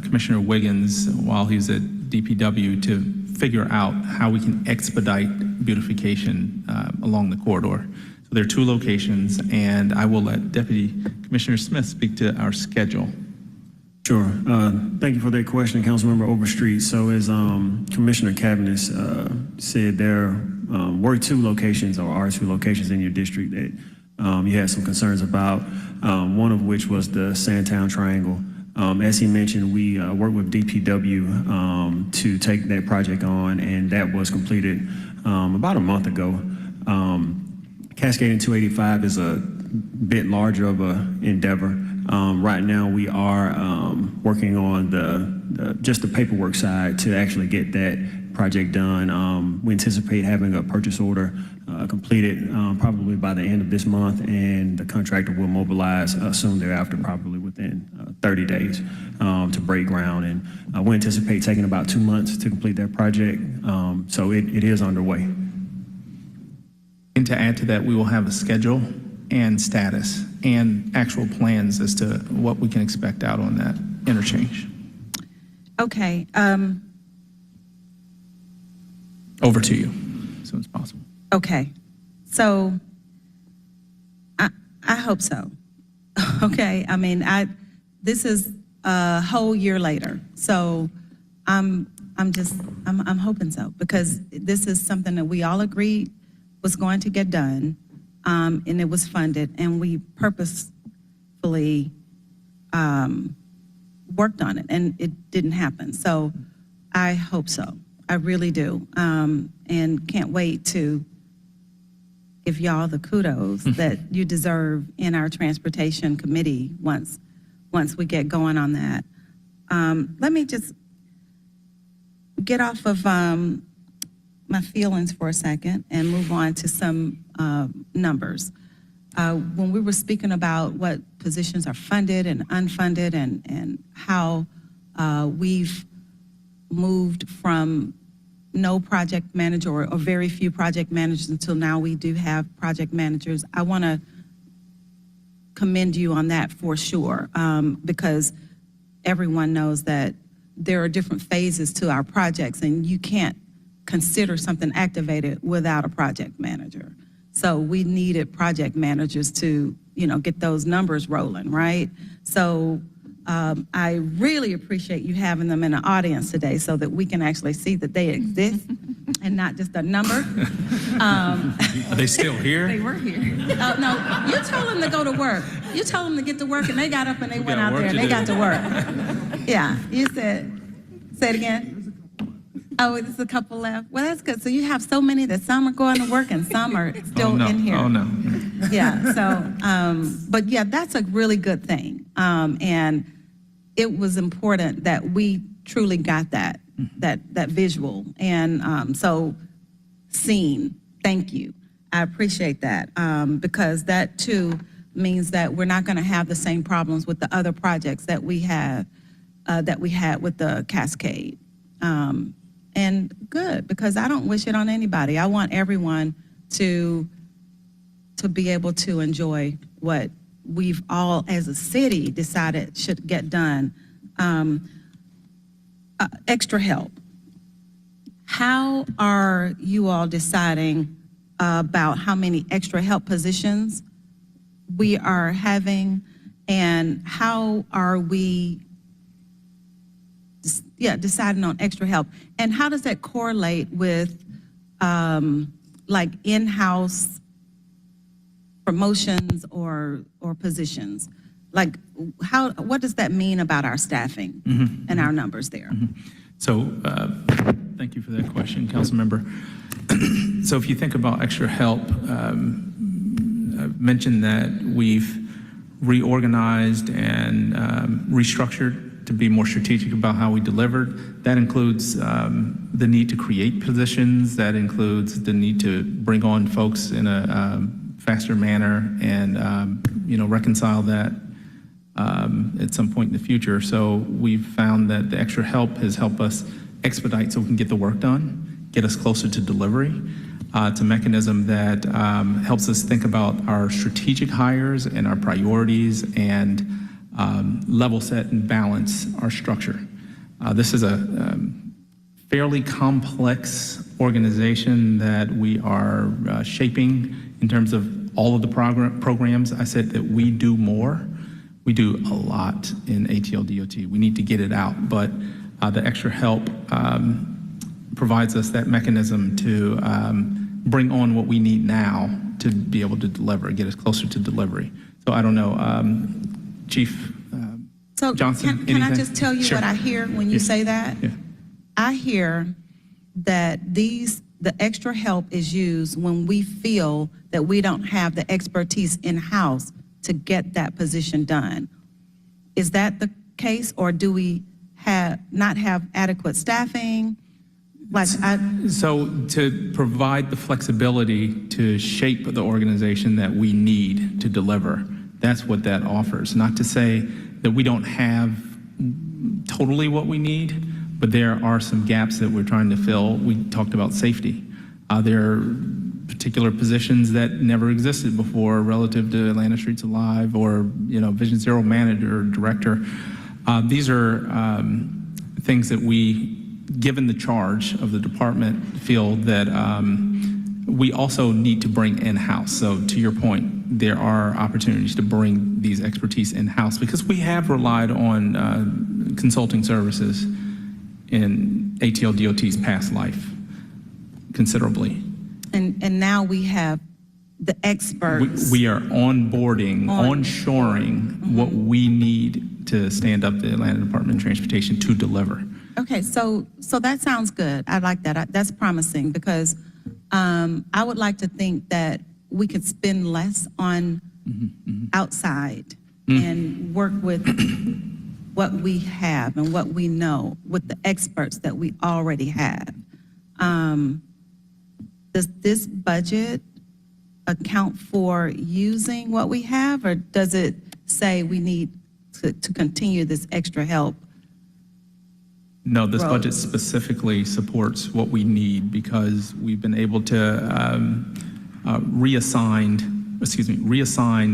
Commissioner Wiggins while he's at DPW to figure out how we can expedite beautification along the corridor. So there are two locations, and I will let Deputy Commissioner Smith speak to our schedule. Sure. Thank you for that question, Councilmember Overstreet. So as Commissioner Cabinet said, there were two locations, or are two locations in your district that you had some concerns about, one of which was the Sandtown Triangle. As he mentioned, we worked with DPW to take that project on, and that was completed about a month ago. Cascade 285 is a bit larger of an endeavor. Right now, we are working on just the paperwork side to actually get that project done. We anticipate having a purchase order completed probably by the end of this month, and the contractor will mobilize soon thereafter, probably within 30 days to break ground. And we anticipate taking about 2 months to complete that project. So it is underway. And to add to that, we will have a schedule and status and actual plans as to what we can expect out on that interchange. Okay. Over to you as soon as possible. Okay. So I hope so. Okay. I mean, this is a whole year later. So I'm hoping so, because this is something that we all agreed was going to get done. And it was funded, and we purposefully worked on it, and it didn't happen. So I hope so. I really do. And can't wait to give y'all the kudos that you deserve in our transportation committee once we get going on that. Let me just get off of my feelings for a second and move on to some numbers. When we were speaking about what positions are funded and unfunded, and how we've moved from no project manager or very few project managers until now we do have project managers, I want to commend you on that for sure, because everyone knows that there are different phases to our projects, and you can't consider something activated without a project manager. So we needed project managers to get those numbers rolling, right? So I really appreciate you having them in the audience today so that we can actually see that they exist and not just a number. Are they still here? They were here. No, you told them to go to work. You told them to get to work, and they got up and they went out there and they got to work. Yeah, you say it again. Oh, there's a couple left. Well, that's good. So you have so many that some are going to work and some are still in here. Oh, no. Yeah, so, but yeah, that's a really good thing. And it was important that we truly got that visual. And so seen, thank you. I appreciate that because that too means that we're not going to have the same problems with the other projects that we have, that we had with the Cascade. And good, because I don't wish it on anybody. I want everyone to be able to enjoy what we've all, as a city, decided should get done. Extra help. How are you all deciding about how many extra help positions we are having, and how are we deciding on extra help? And how does that correlate with like in-house promotions or positions? Like what does that mean about our staffing and our numbers there? So thank you for that question, Councilmember. So if you think about extra help, I've mentioned that we've reorganized and restructured to be more strategic about how we delivered. That includes the need to create positions. That includes the need to bring on folks in a faster manner and reconcile that at some point in the future. So we've found that the extra help has helped us expedite so we can get the work done, get us closer to delivery. It's a mechanism that helps us think about our strategic hires and our priorities and level set and balance our structure. This is a fairly complex organization that we are shaping in terms of all of the programs. I said that we do more. We do a lot in ATL DOT. We need to get it out, but the extra help provides us that mechanism to bring on what we need now to be able to deliver, get us closer to delivery. So I don't know, Chief So Johnson, can I anything? just tell you Sure. what I hear when you say that? Yeah. I hear that the extra help is used when we feel that we don't have the expertise in-house to get that position done. Is that the case, or do we not have adequate staffing? So to provide the flexibility to shape the organization that we need to deliver, that's what that offers. Not to say that we don't have totally what we need, but there are some gaps that we're trying to fill. We talked about safety. There are particular positions that never existed before relative to Atlanta Streets Alive or Vision Zero manager or director. These are things that we, given the charge of the department, feel that we also need to bring in-house. So to your point, there are opportunities to bring these expertise in-house because we have relied on consulting services in ATL DOT's past life considerably. And now we have the experts. We are onshoring what we need to stand up the Atlanta Department of Transportation to deliver. Okay, so that sounds good. I like that. That's promising because I would like to think that we could spend less on outside and work with what we have and what we know with the experts that we already have. Does this budget account for using what we have, or does it say we need to continue this extra help? No, this budget specifically supports what we need because we've been able to reassign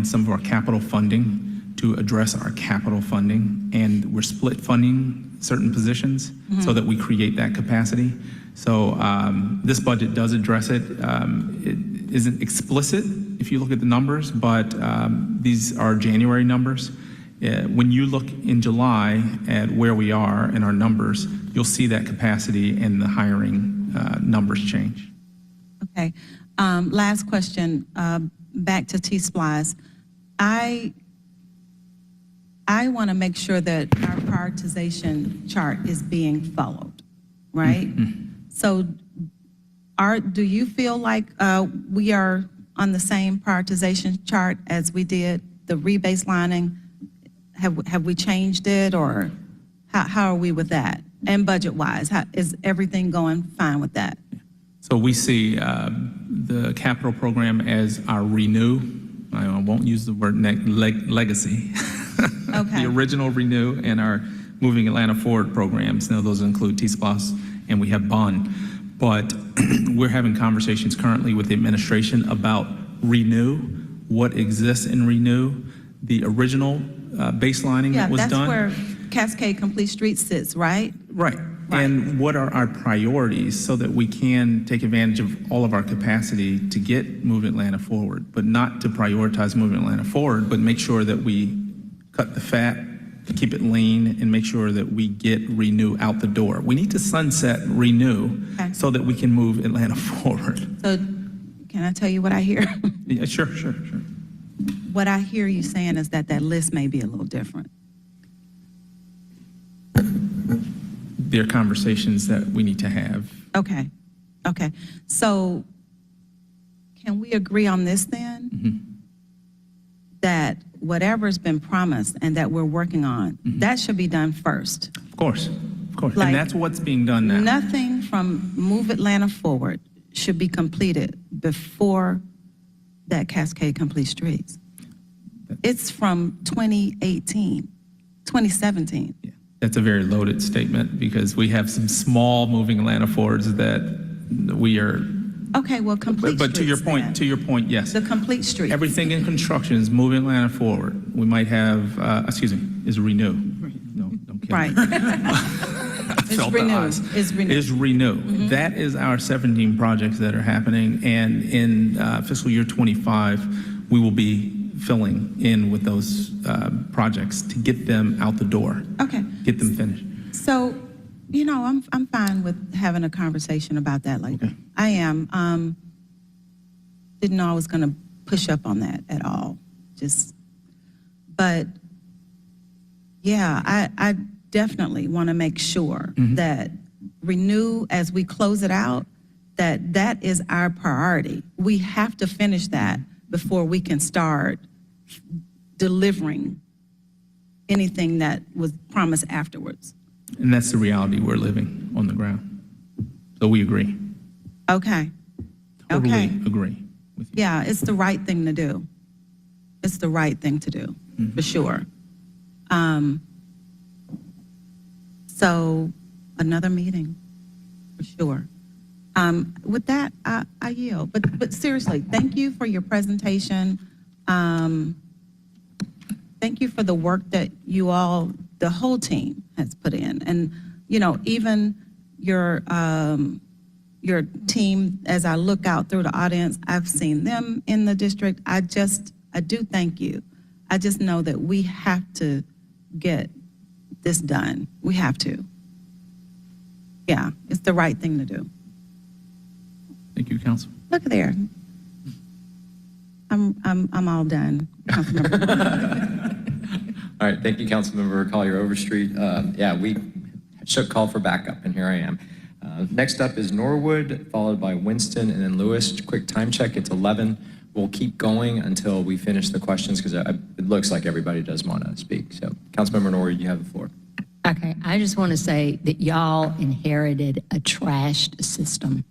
some of our capital funding to address our capital funding, and we're split funding certain positions so that we create that capacity. So this budget does address it. It isn't explicit if you look at the numbers, but these are January numbers. When you look in July at where we are in our numbers, you'll see that capacity and the hiring numbers change. Okay. Last question, back to T-Splice. I want to make sure that our prioritization chart is being followed, right? So do you feel like we are on the same prioritization chart as we did the rebaselining? Have we changed it, or how are we with that? And budget-wise, is everything going fine with that? So we see the capital program as our renew. I won't use the word legacy. Okay. The original renew and our Moving Atlanta Forward programs. Now, those include T-SPLOS and we have bond. But we're having conversations currently with the administration about renew, what exists in renew, the original baselining that was done. Yeah, that's where Cascade Complete Streets sits, right? Right. And what are our priorities so that we can take advantage of all of our capacity to get Move Atlanta Forward, but not to prioritize Moving Atlanta Forward, but make sure that we cut the fat, keep it lean, and make sure that we get Renew out the door. We need to sunset Renew so that we can move Atlanta forward. So can I tell you what I hear? Yeah, sure. What I hear you saying is that list may be a little different. There are conversations that we need to have. Okay. So can we agree on this then? That whatever's been promised and that we're working on, that should be done first. Of course. Like, and that's what's being done now. Nothing from Move Atlanta Forward should be completed before that Cascade Complete Streets. It's from 2017. Yeah. That's a very loaded statement because we have some small Moving Atlanta Forwards that we are. Okay, well, complete But to streets your point, yes. The complete streets. Everything in construction is Moving Atlanta Forward. We might have, is Renew. No, don't kill me. Right. I felt the eyes. It's Renew. Is Renew. That is our 17 projects that are happening, and in fiscal year 25, we will be filling in with those projects to get them out the door. Okay. Get them finished. So, I'm fine with having a conversation about that later. Okay. I am. Didn't know I was going to push up on that at all. But yeah, I definitely want to make sure that Renew, as we close it out, that is our priority. We have to finish that before we can start delivering anything that was promised afterwards. And that's the reality we're living on the ground. So we agree. Okay. Totally agree with you. Yeah, it's the right thing to do. It's the right thing to do, for sure. So another meeting, for sure. With that, I yield. But seriously, thank you for your presentation. Thank you for the work that you all, the whole team, has put in. And, even your team, as I look out through the audience, I've seen them in the district. I do thank you. I just know that we have to get this done. We have to. Yeah, it's the right thing to do. Thank you, Council. Look there. I'm all done. All right, thank you, Councilmember Collier Overstreet. Yeah, we should call for backup, and here I am. Next up is Norwood, followed by Winston, and then Lewis. Quick time check, it's 11. We'll keep going until we finish the questions, because it looks like everybody does want to speak. So, Councilmember Norwood, you have the floor. Okay, I just want to say that y'all inherited a trashed system.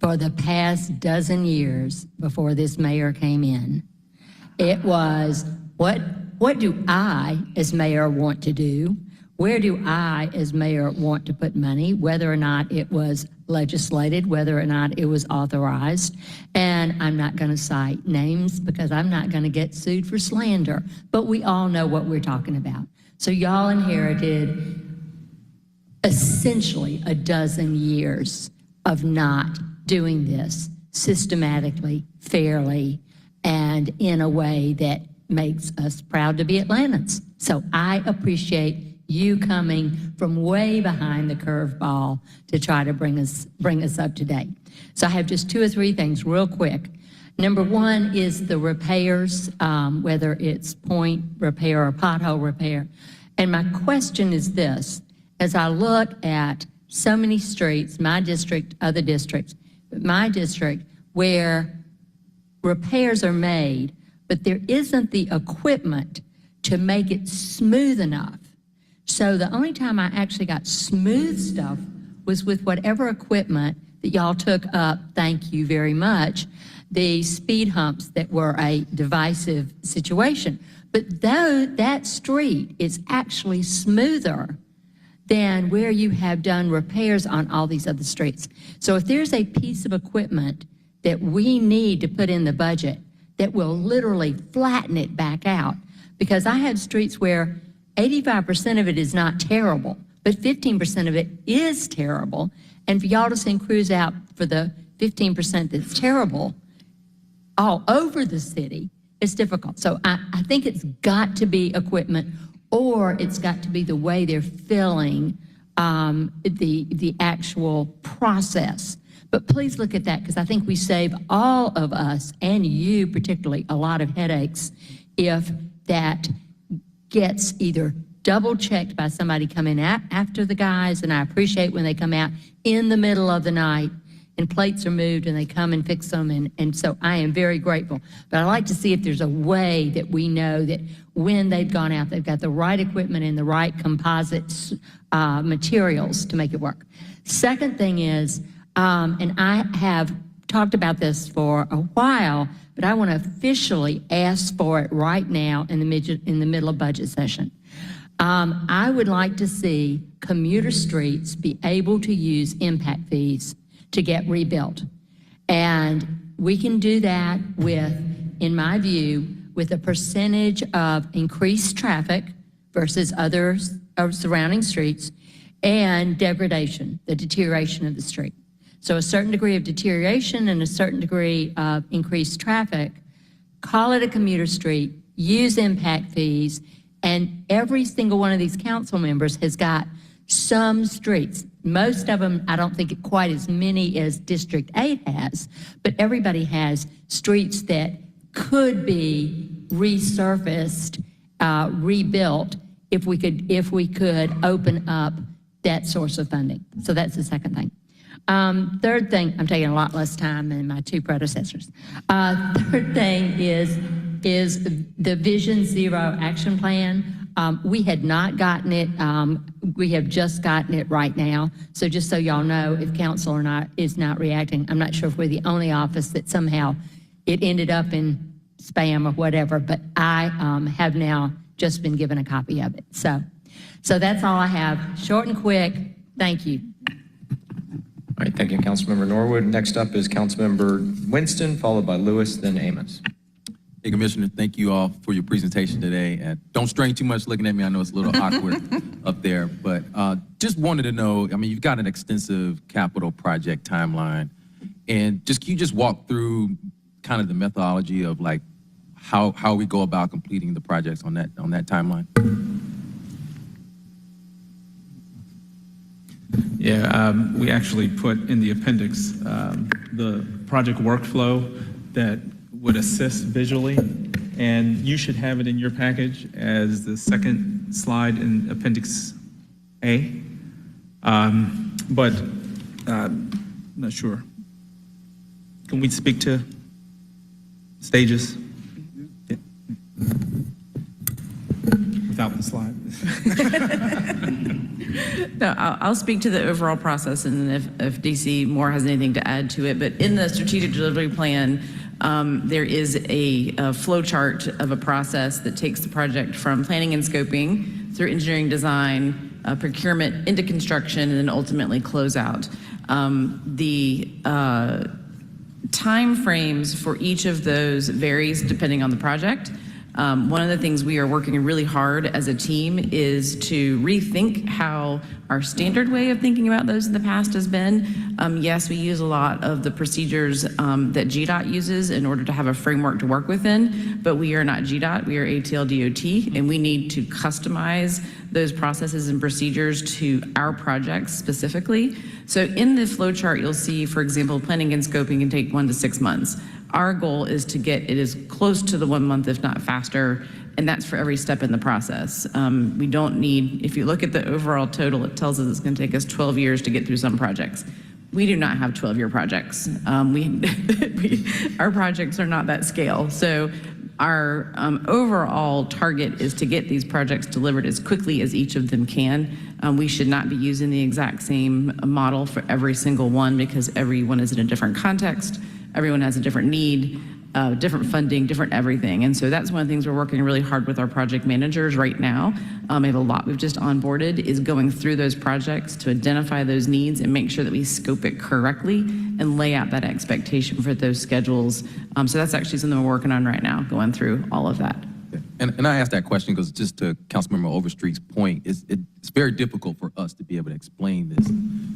For the past dozen years before this mayor came in, it was, what do I, as mayor, want to do? Where do I, as mayor, want to put money, whether or not it was legislated, whether or not it was authorized? And I'm not going to cite names because I'm not going to get sued for slander, but we all know what we're talking about. So y'all inherited essentially a dozen years of not doing this systematically, fairly, and in a way that makes us proud to be Atlantans. So I appreciate you coming from way behind the curveball to try to bring us up to date. So I have just 2 or 3 things real quick. Number one is the repairs, whether it's point repair or pothole repair. And my question is this: as I look at so many streets, my district, other districts, but my district, where repairs are made, but there isn't the equipment to make it smooth enough. So the only time I actually got smooth stuff was with whatever equipment that y'all took up, thank you very much, the speed humps that were a divisive situation. But though that street is actually smoother than where you have done repairs on all these other streets. So if there's a piece of equipment that we need to put in the budget that will literally flatten it back out, because I have streets where 85% of it is not terrible, but 15% of it is terrible. And for y'all to send crews out for the 15% that's terrible all over the city, it's difficult. So I think it's got to be equipment, or it's got to be the way they're filling the actual process. But please look at that, because I think we save all of us, and you particularly, a lot of headaches if that gets either double checked by somebody coming out after the guys, and I appreciate when they come out in the middle of the night and plates are moved and they come and fix them, and so I am very grateful. But I'd like to see if there's a way that we know that when they've gone out, they've got the right equipment and the right composites materials to make it work. Second thing is, and I have talked about this for a while, but I want to officially ask for it right now in the middle of budget session. I would like to see commuter streets be able to use impact fees to get rebuilt. And we can do that with, in my view, with a percentage of increased traffic versus others surrounding streets, and degradation, the deterioration of the street. So a certain degree of deterioration and a certain degree of increased traffic, call it a commuter street, use impact fees, and every single one of these council members has got some streets. Most of them, I don't think quite as many as District 8 has, but everybody has streets that could be resurfaced, rebuilt, if we could open up that source of funding. So that's the second thing. Third thing, I'm taking a lot less time than my 2 predecessors. Third thing is the Vision Zero action plan. We had not gotten it. We have just gotten it right now. So just so y'all know, if council is not reacting, I'm not sure if we're the only office that somehow it ended up in spam or whatever, but I have now just been given a copy of it. So that's all I have. Short and quick. Thank you. All right, thank you, Councilmember Norwood. Next up is Councilmember Winston, followed by Lewis, then Amos. Hey, Commissioner, thank you all for your presentation today. And don't strain too much looking at me. I know it's a little awkward up there, but just wanted to know, I mean, you've got an extensive capital project timeline, and can you just walk through kind of the methodology of like how we go about completing the projects on that timeline? Yeah, we actually put in the appendix the project workflow that would assist visually, and you should have it in your package as the second slide in Appendix A. But I'm not sure. Can we speak to stages? Yeah. Without the slide. No, I'll speak to the overall process, and if DC Moore has anything to add to it. But in the strategic delivery plan, there is a flow chart of a process that takes the project from planning and scoping through engineering design, procurement into construction, and then ultimately closeout. The time frames for each of those varies depending on the project. One of the things we are working really hard as a team is to rethink how our standard way of thinking about those in the past has been. Yes, we use a lot of the procedures that GDOT uses in order to have a framework to work within, but we are not GDOT, we are ATL DOT, and we need to customize those processes and procedures to our projects specifically. So in the flow chart, you'll see, for example, planning and scoping can take 1 to 6 months. Our goal is to get it as close to the 1 month, if not faster, and that's for every step in the process. We don't need, if you look at the overall total, it tells us it's going to take us 12 years to get through some projects. We do not have 12-year projects. Our projects are not that scale. So our overall target is to get these projects delivered as quickly as each of them can. We should not be using the exact same model for every single one because everyone is in a different context. Everyone has a different need, different funding, different everything. And so that's one of the things we're working really hard with our project managers right now. We have a lot we've just onboarded is going through those projects to identify those needs and make sure that we scope it correctly and lay out that expectation for those schedules. So that's actually something we're working on right now, going through all of that. And I asked that question because just to Councilmember Overstreet's point, it's very difficult for us to be able to explain this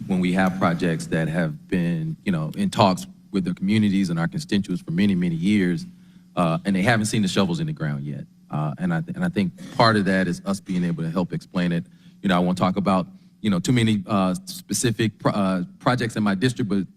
when we have projects that have been, in talks with their communities and our constituents for many, many years, and they haven't seen the shovels in the ground yet. And I think part of that is us being able to help explain it. I won't talk about, too many specific projects in my district, but,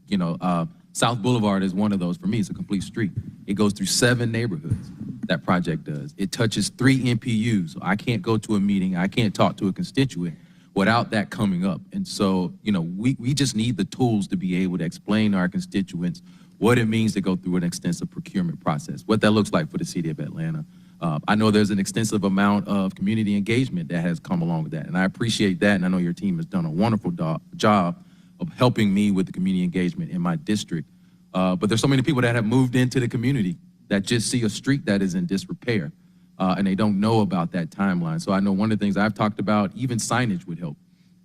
South Boulevard is one of those for me. It's a complete street. It goes through 7 neighborhoods, that project does. It touches 3 MPUs. So I can't go to a meeting, I can't talk to a constituent without that coming up. And so, we just need the tools to be able to explain to our constituents what it means to go through an extensive procurement process, what that looks like for the city of Atlanta. I know there's an extensive amount of community engagement that has come along with that, and I appreciate that, and I know your team has done a wonderful job of helping me with the community engagement in my district. But there's so many people that have moved into the community that just see a street that is in disrepair. And they don't know about that timeline. So I know one of the things I've talked about, even signage would help.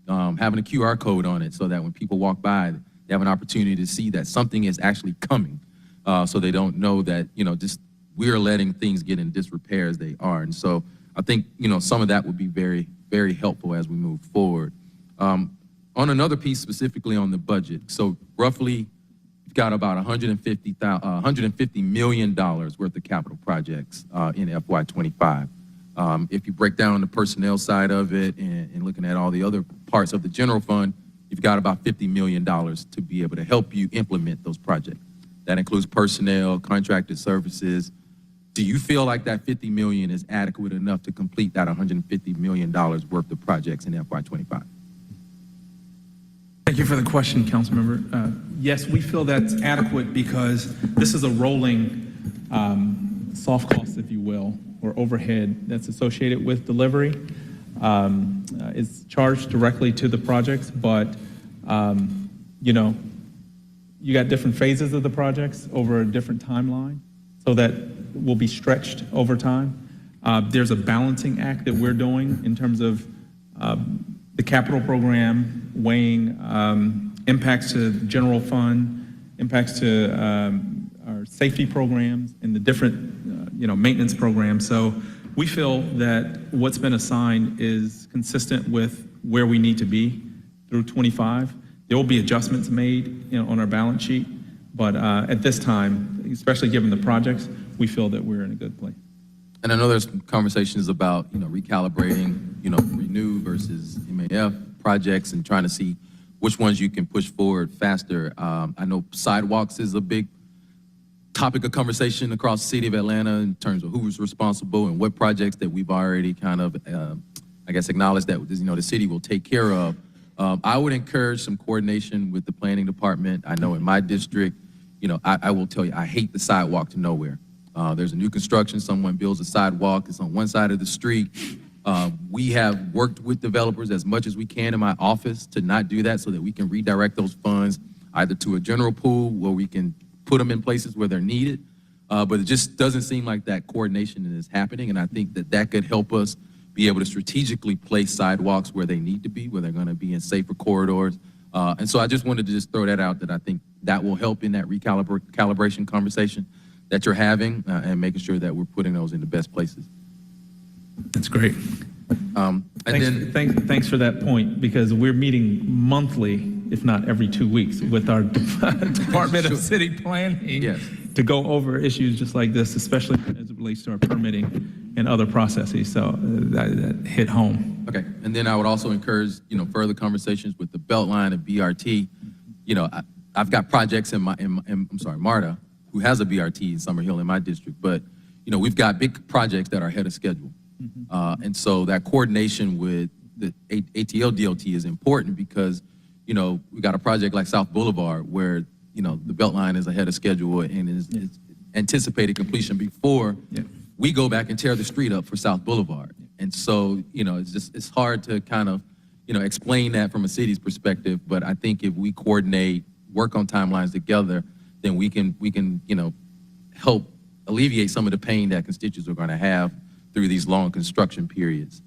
Having a QR code on it so that when people walk by, they have an opportunity to see that something is actually coming. So they don't know that, just we're letting things get in disrepair as they are. And so I think, some of that would be very, very helpful as we move forward. On another piece, specifically on the budget, so roughly we've got about $150 million worth of capital projects in FY25. If you break down the personnel side of it and looking at all the other parts of the general fund, you've got about $50 million to be able to help you implement those projects. That includes personnel, contracted services. Do you feel like that $50 million is adequate enough to complete that $150 million worth of projects in FY25? Thank you for the question, Councilmember. Yes, we feel that's adequate because this is a rolling soft cost, if you will, or overhead that's associated with delivery. It's charged directly to the projects, but you got different phases of the projects over a different timeline, so that will be stretched over time. There's a balancing act that we're doing in terms of the capital program, weighing impacts to the general fund, impacts to our safety programs, and the different maintenance programs. So we feel that what's been assigned is consistent with where we need to be through 25. There will be adjustments made on our balance sheet, but at this time, especially given the projects, we feel that we're in a good place. And I know there's conversations about, recalibrating, renew versus MAF projects and trying to see which ones you can push forward faster. I know sidewalks is a big topic of conversation across the city of Atlanta in terms of who's responsible and what projects that we've already kind of, acknowledged that, the city will take care of. I would encourage some coordination with the planning department. I know in my district, I will tell you, I hate the sidewalk to nowhere. There's a new construction, someone builds a sidewalk, it's on one side of the street. We have worked with developers as much as we can in my office to not do that so that we can redirect those funds either to a general pool where we can put them in places where they're needed. But it just doesn't seem like that coordination is happening. And I think that could help us be able to strategically place sidewalks where they need to be, where they're going to be in safer corridors. And so I just wanted to just throw that out, that I think that will help in that recalibration conversation. that you're having and making sure that we're putting those in the best places. That's great. Thanks for that point, because we're meeting monthly, if not every 2 weeks, with our Department of City Planning Yes. to go over issues just like this, especially as it relates to our permitting and other processes. So that hit home. Okay, and then I would also encourage, further conversations with the Beltline and BRT. I've got projects in MARTA, who has a BRT in Summer Hill in my district, but, we've got big projects that are ahead of schedule. And so that coordination with the ATL DOT is important because, we got a project like South Boulevard where, the Beltline is ahead of schedule and is anticipated completion before we go back and tear the street up for South Boulevard. And so, it's hard to kind of, explain that from a city's perspective, but I think if we coordinate, work on timelines together, then we can, help alleviate some of the pain that constituents are going to have through these long construction periods.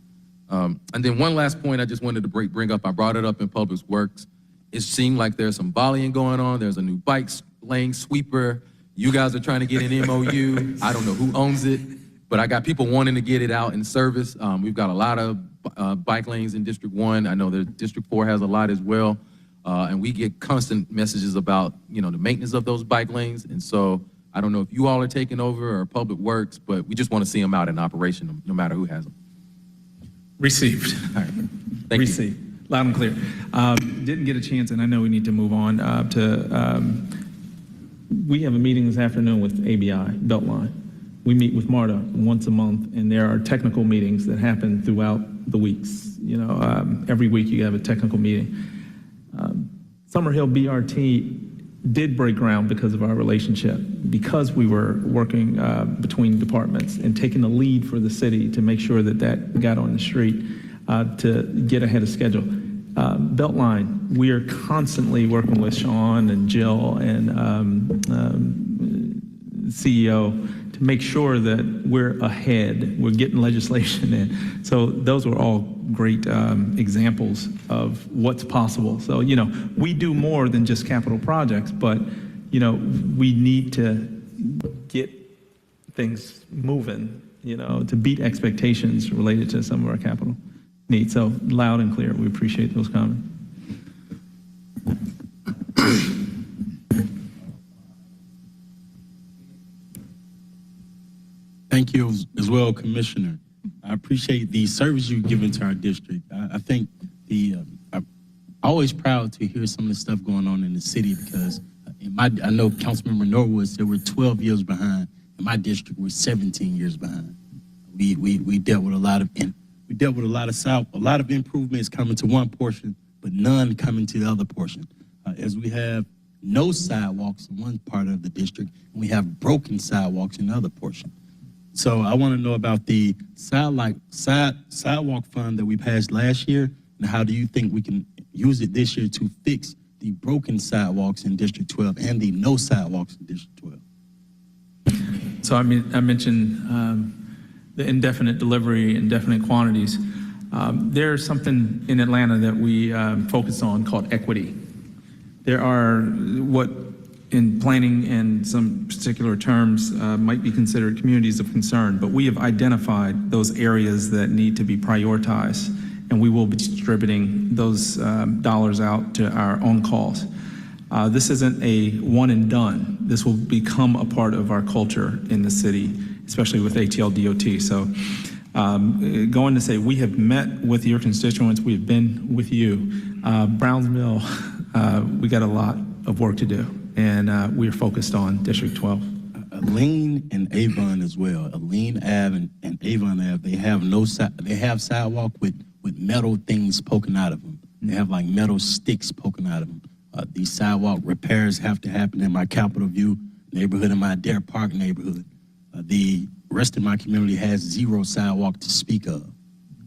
And then one last point I just wanted to bring up, I brought it up in Public Works. It seemed like there's some volleying going on. There's a new bike lane sweeper. You guys are trying to get an MOU. I don't know who owns it, but I got people wanting to get it out in service. We've got a lot of bike lanes in District 1. I know that District 4 has a lot as well. And we get constant messages about, the maintenance of those bike lanes. And so I don't know if you all are taking over or Public Works, but we just want to see them out in operation no matter who has them. Received. All right. Thank you. Received. Loud and clear. Didn't get a chance, and I know we need to move on we have a meeting this afternoon with ABI, Beltline. We meet with MARTA once a month, and there are technical meetings that happen throughout the weeks. Every week you have a technical meeting. Summer Hill BRT did break ground because of our relationship, because we were working between departments and taking the lead for the city to make sure that got on the street to get ahead of schedule. Beltline, we are constantly working with Sean and Jill and CEO to make sure that we're ahead, we're getting legislation in. So those were all great examples of what's possible. So, we do more than just capital projects, but, we need to get things moving, to beat expectations related to some of our capital needs. So loud and clear, we appreciate those comments. Thank you as well, Commissioner. I appreciate the service you've given to our district. I think I'm always proud to hear some of the stuff going on in the city because I know Councilmember Norwood said we're 12 years behind. In my district, we're 17 years behind. We dealt with a lot of improvements coming to one portion, but none coming to the other portion. As we have no sidewalks in one part of the district, and we have broken sidewalks in the other portion. So I want to know about the sidewalk fund that we passed last year, and how do you think we can use it this year to fix the broken sidewalks in District 12 and the no sidewalks in District 12? So I mentioned the indefinite delivery, indefinite quantities. There's something in Atlanta that we focus on called equity. There are what in planning and some particular terms might be considered communities of concern, but we have identified those areas that need to be prioritized, and we will be distributing those dollars out to our own cause. This isn't a one and done. This will become a part of our culture in the city, especially with ATL DOT. So going to say we have met with your constituents, we have been with you. Browns Mill, we got a lot of work to do, and we're focused on District 12. Aline and Avon as well. Aline Ave and Avon Ave, they have sidewalk with metal things poking out of them. They have like metal sticks poking out of them. These sidewalk repairs have to happen in my Capitol View neighborhood and my Dare Park neighborhood. The rest of my community has zero sidewalk to speak of.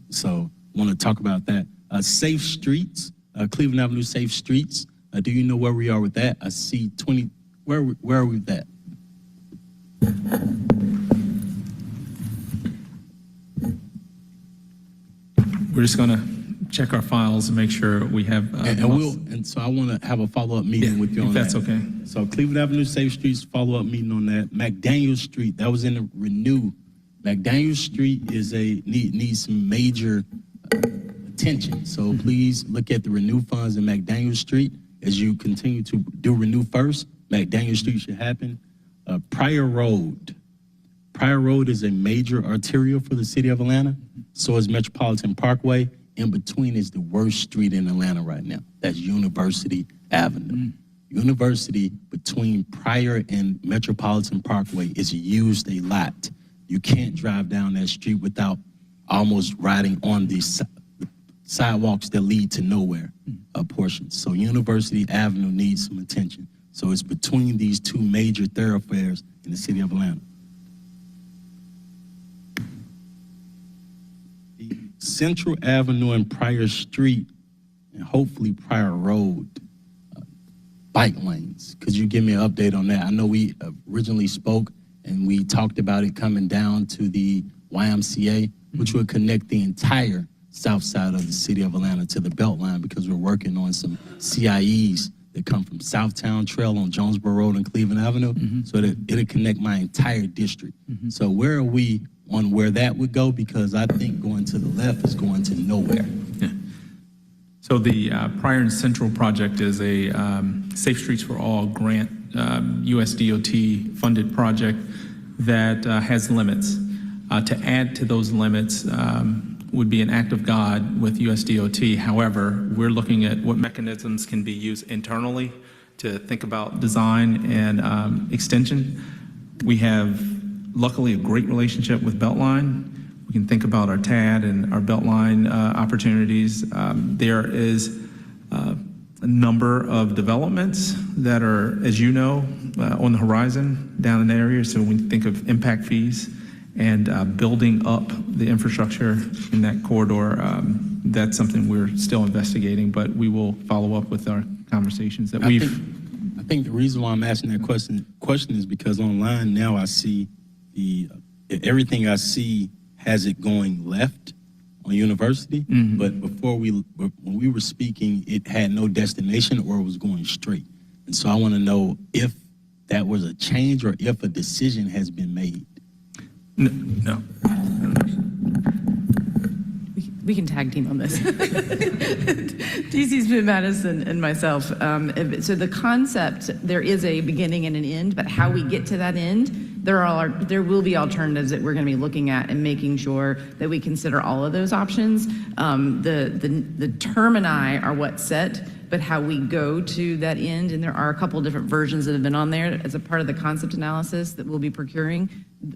So I want to talk about that. Safe streets, Cleveland Avenue safe streets. Do you know where we are with that? I see 20, where are we with that? We're just going to check our files and make sure we have. And so I want to have a follow-up meeting with you on if that's that. okay. So Cleveland Avenue, Safe Streets, follow-up meeting on that. McDaniel Street, that was in the renew. McDaniel Street needs some major attention. So please look at the renew funds in McDaniel Street as you continue to do renew first. McDaniel Street should happen. Pryor Road is a major arterial for the city of Atlanta. So is Metropolitan Parkway. In between is the worst street in Atlanta right now. That's University Avenue. University between Pryor and Metropolitan Parkway is used a lot. You can't drive down that street without almost riding on these sidewalks that lead to nowhere portions. So University Avenue needs some attention. So it's between these two major thoroughfares in the city of Atlanta. Central Avenue and Pryor Street, and hopefully Pryor Road, bike lanes. Could you give me an update on that? I know we originally spoke and we talked about it coming down to the YMCA, which would connect the entire south side of the city of Atlanta to the Beltline, because we're working on some CIEs that come from Southtown Trail on Jonesboro Road and Cleveland Avenue, so that it'll connect my entire district. So where are we on where that would go? Because I think going to the left is going to nowhere. Yeah. So the Pryor and Central project is a Safe Streets for All grant, US DOT funded project that has limits. To add to those limits would be an act of God with US DOT. However, we're looking at what mechanisms can be used internally to think about design and extension. We have luckily a great relationship with Beltline. We can think about our TAD and our Beltline opportunities. There is a number of developments that are, as you know, on the horizon down in the area. So when you think of impact fees and building up the infrastructure in that corridor, that's something we're still investigating, but we will follow up with our conversations that we've. I think the reason why I'm asking that question is because online now I see everything I see has it going left on University, but when we were speaking, it had no destination or it was going straight. And so I want to know if that was a change or if a decision has been made. No. We can tag team on this. DC Smith Madison and myself. So the concept, there is a beginning and an end, but how we get to that end, there will be alternatives that we're going to be looking at and making sure that we consider all of those options. The termini are what's set, but how we go to that end, and there are a couple different versions that have been on there as a part of the concept analysis that we'll be procuring.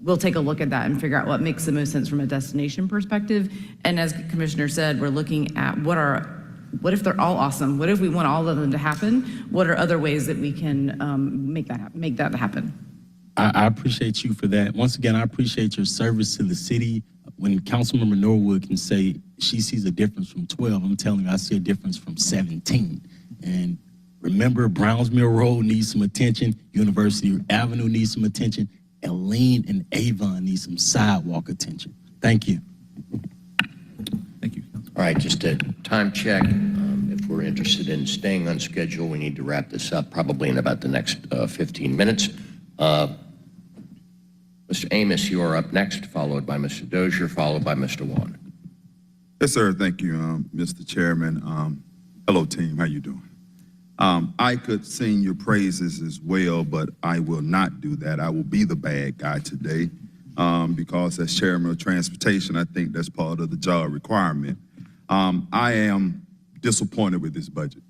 We'll take a look at that and figure out what makes the most sense from a destination perspective. And as Commissioner said, we're looking at what if they're all awesome? What if we want all of them to happen? What are other ways that we can make that happen? I appreciate you for that. Once again, I appreciate your service to the city. When Councilmember Norwood can say she sees a difference from 12, I'm telling you I see a difference from 17. And remember, Browns Mill Road needs some attention. University Avenue needs some attention. Elaine and Avon need some sidewalk attention. Thank you. Thank you. All right, just a time check. If we're interested in staying on schedule, we need to wrap this up probably in about the next 15 minutes. Mr. Amos, you are up next, followed by Mr. Dozier, followed by Mr. Wan. Yes, sir. Thank you, Mr. Chairman. Hello, team. How you doing? I could sing your praises as well, but I will not do that. I will be the bad guy today because as Chairman of Transportation, I think that's part of the job requirement. I am disappointed with this budget,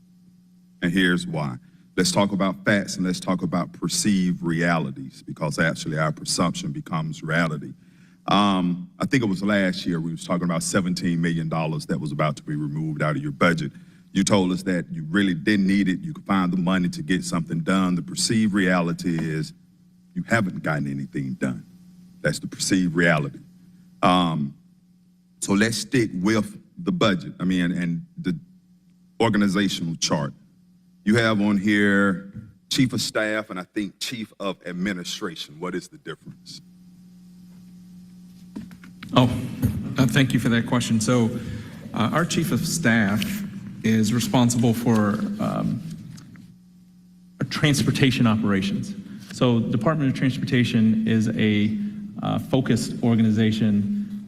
and here's why. Let's talk about facts and let's talk about perceived realities, because actually our presumption becomes reality. I think it was last year we was talking about $17 million that was about to be removed out of your budget. You told us that you really didn't need it. You could find the money to get something done. The perceived reality is you haven't gotten anything done. That's the perceived reality. So let's stick with the budget. And the organizational chart. You have on here Chief of Staff and I think Chief of Administration. What is the difference? Thank you for that question. So Our chief of staff is responsible for transportation operations. So Department of Transportation is a focused organization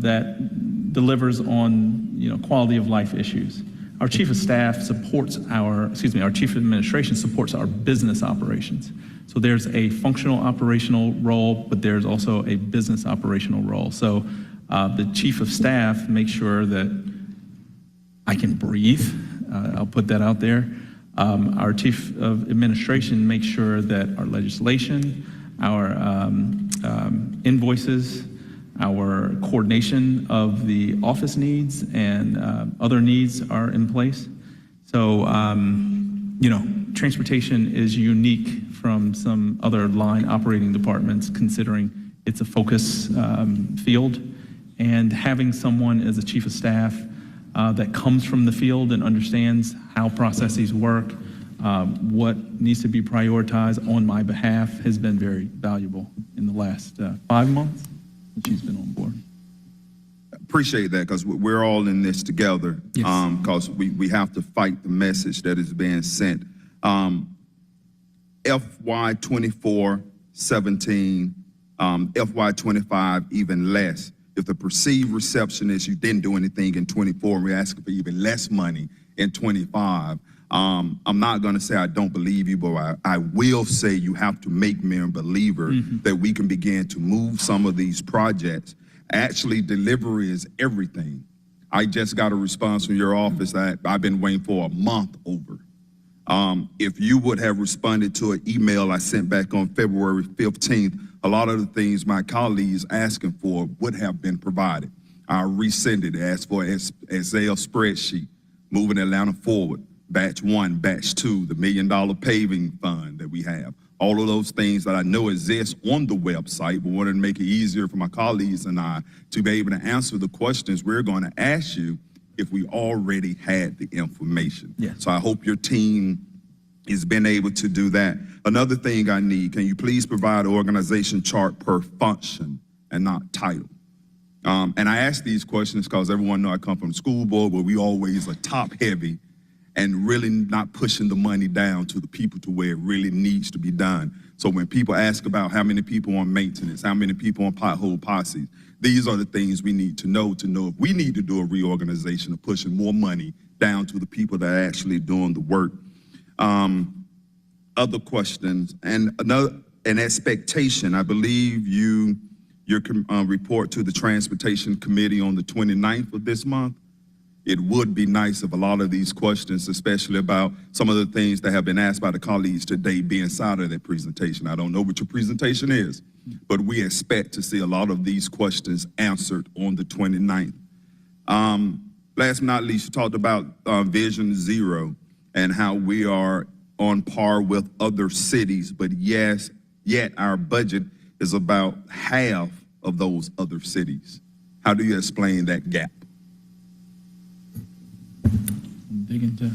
that delivers on, quality of life issues. Our chief of staff supports our chief of administration supports our business operations. So there's a functional operational role, but there's also a business operational role. So the chief of staff makes sure that I can breathe. I'll put that out there. Our chief of administration makes sure that our legislation, our invoices, our coordination of the office needs and other needs are in place. So, transportation is unique from some other line operating departments, considering it's a focus field. And having someone as a chief of staff that comes from the field and understands how processes work, what needs to be prioritized on my behalf has been very valuable in the last 5 months that she's been on board. Appreciate that, because we're all in this together. Yes. Because we have to fight the message that is being sent. FY24, 17, FY25, even less. If the perceived reception is you didn't do anything in 24 and we're asking for even less money in 25, I'm not going to say I don't believe you, but I will say you have to make me a believer that we can begin to move some of these projects. Actually, delivery is everything. I just got a response from your office that I've been waiting for a month over. If you would have responded to an email I sent back on February 15th, a lot of the things my colleagues asking for would have been provided. I resend it, asked for an Excel spreadsheet, moving Atlanta forward, batch 1, batch 2, the $1 million paving fund that we have. All of those things that I know exist on the website, but wanted to make it easier for my colleagues and I to be able to answer the questions we're going to ask you if we already had the information. Yeah. So I hope your team has been able to do that. Another thing I need, can you please provide an organization chart per function and not title? And I ask these questions because everyone know I come from the school board where we always are top heavy and really not pushing the money down to the people to where it really needs to be done. So when people ask about how many people on maintenance, how many people on pothole posses, these are the things we need to know if we need to do a reorganization of pushing more money down to the people that are actually doing the work. Other questions, and an expectation. I believe your report to the Transportation Committee on the 29th of this month. It would be nice if a lot of these questions, especially about some of the things that have been asked by the colleagues today, be inside of that presentation. I don't know what your presentation is, but we expect to see a lot of these questions answered on the 29th. Last but not least, you talked about Vision Zero and how we are on par with other cities, but yet our budget is about half of those other cities. How do you explain that gap? Dig into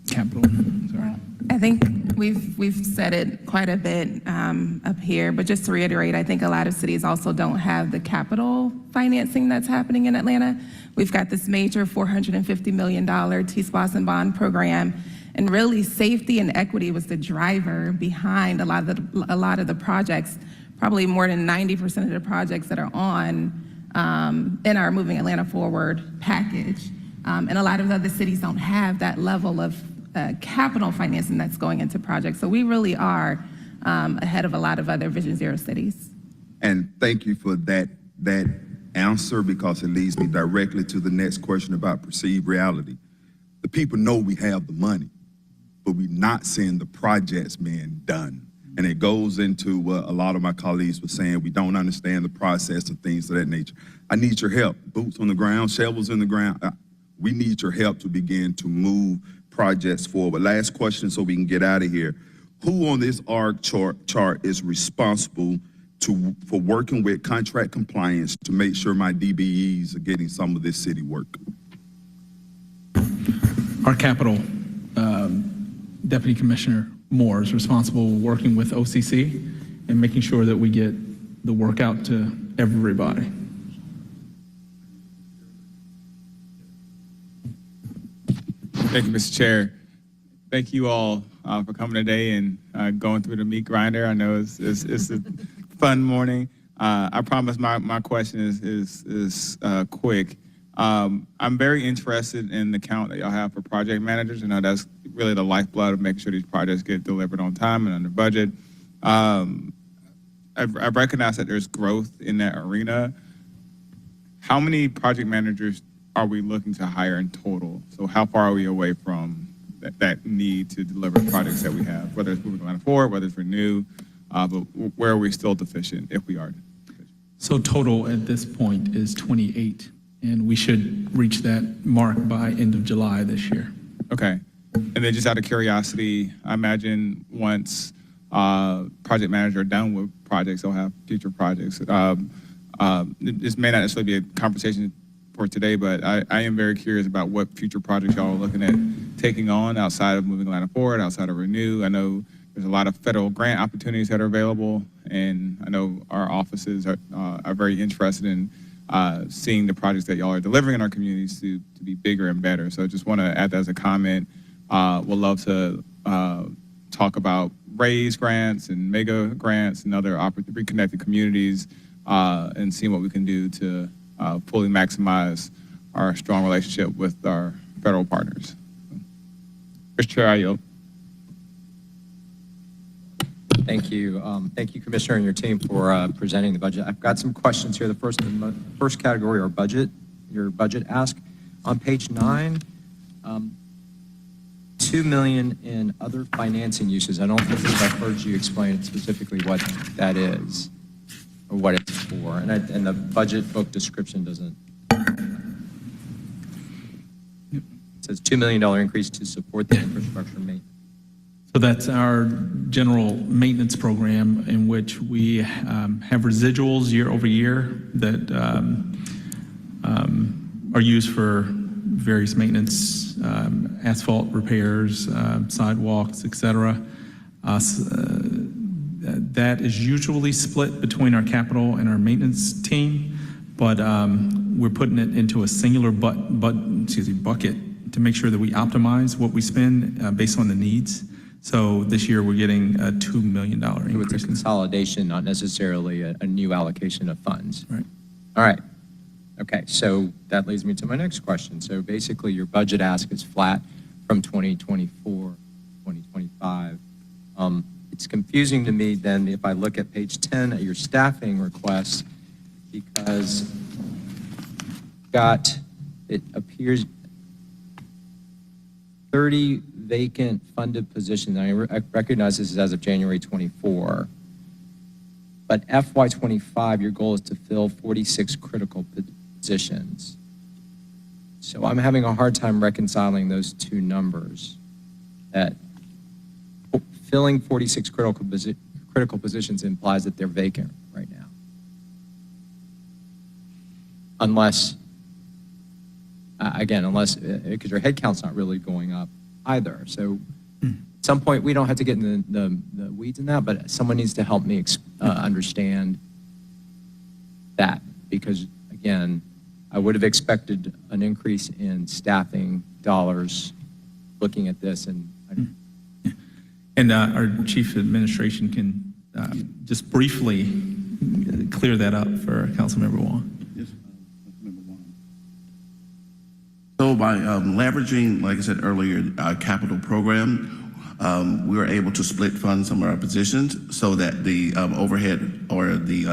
capital. Sorry. I think we've said it quite a bit up here, but just to reiterate, I think a lot of cities also don't have the capital financing that's happening in Atlanta. We've got this major $450 million T-SPOS and bond program, and really safety and equity was the driver behind a lot of the projects. Probably more than 90% of the projects that are on in our Moving Atlanta Forward package. And a lot of other cities don't have that level of capital financing that's going into projects. So we really are ahead of a lot of other Vision Zero cities. And thank you for that answer, because it leads me directly to the next question about perceived reality. The people know we have the money, but we're not seeing the projects being done. And it goes into what a lot of my colleagues were saying, we don't understand the process and things of that nature. I need your help. Boots on the ground, shovels in the ground. We need your help to begin to move projects forward. Last question so we can get out of here. Who on this org chart is responsible for working with contract compliance to make sure my DBEs are getting some of this city work? Our capital Deputy Commissioner Moore is responsible working with OCC and making sure that we get the work out to everybody. Thank you, Mr. Chair. Thank you all for coming today and going through the meat grinder. I know it's a fun morning. I promise my question is quick. I'm very interested in the count that y'all have for project managers. I know that's really the lifeblood of making sure these projects get delivered on time and under budget. I recognize that there's growth in that arena. How many project managers are we looking to hire in total? So how far are we away from that need to deliver projects that we have, whether it's moving line forward, whether it's renew, but where are we still deficient if we are deficient? So total at this point is 28, and we should reach that mark by end of July this year. Okay. And then just out of curiosity, I imagine once project managers are done with projects, they'll have future projects. This may not necessarily be a conversation for today, but I am very curious about what future projects y'all are looking at taking on outside of moving line forward, outside of renew. I know there's a lot of federal grant opportunities that are available, and I know our offices are very interested in seeing the projects that y'all are delivering in our communities to be bigger and better. So I just want to add that as a comment. We'll love to talk about RAISE grants and mega grants and other reconnected communities and seeing what we can do to fully maximize our strong relationship with our federal partners. Mr. Chair, I yield. Thank you. Thank you, Commissioner, and your team for presenting the budget. I've got some questions here. The first category are budget, your budget ask. On page 9, $2 million in other financing uses. I don't think I've heard you explain specifically what that is or what it's for. And the budget book description doesn't. It says $2 million increase to support the infrastructure maintenance. So that's our general maintenance program in which we have residuals year over year that are used for various maintenance, asphalt repairs, sidewalks, et cetera. That is usually split between our capital and our maintenance team, but we're putting it into a singular bucket to make sure that we optimize what we spend based on the needs. So this year we're getting a $2 million increase. So it's a consolidation, not necessarily a new allocation of funds. Right. All right. Okay, so that leads me to my next question. So basically your budget ask is flat from 2024, 2025. It's confusing to me then if I look at page 10 at your staffing request, because it appears 30 vacant funded positions. I recognize this is as of January 24, but FY25, your goal is to fill 46 critical positions. So I'm having a hard time reconciling those two numbers, that filling 46 critical positions implies that they're vacant right now. Unless, because your head count's not really going up either. So at some point, we don't have to get in the weeds in that, but someone needs to help me understand that, because again, I would have expected an increase in staffing dollars looking at this, and our chief administration can just briefly clear that up for Councilmember Wong. Yes, Councilmember Wong. So by leveraging, like I said earlier, our capital program, we were able to split fund some of our positions so that the overhead or the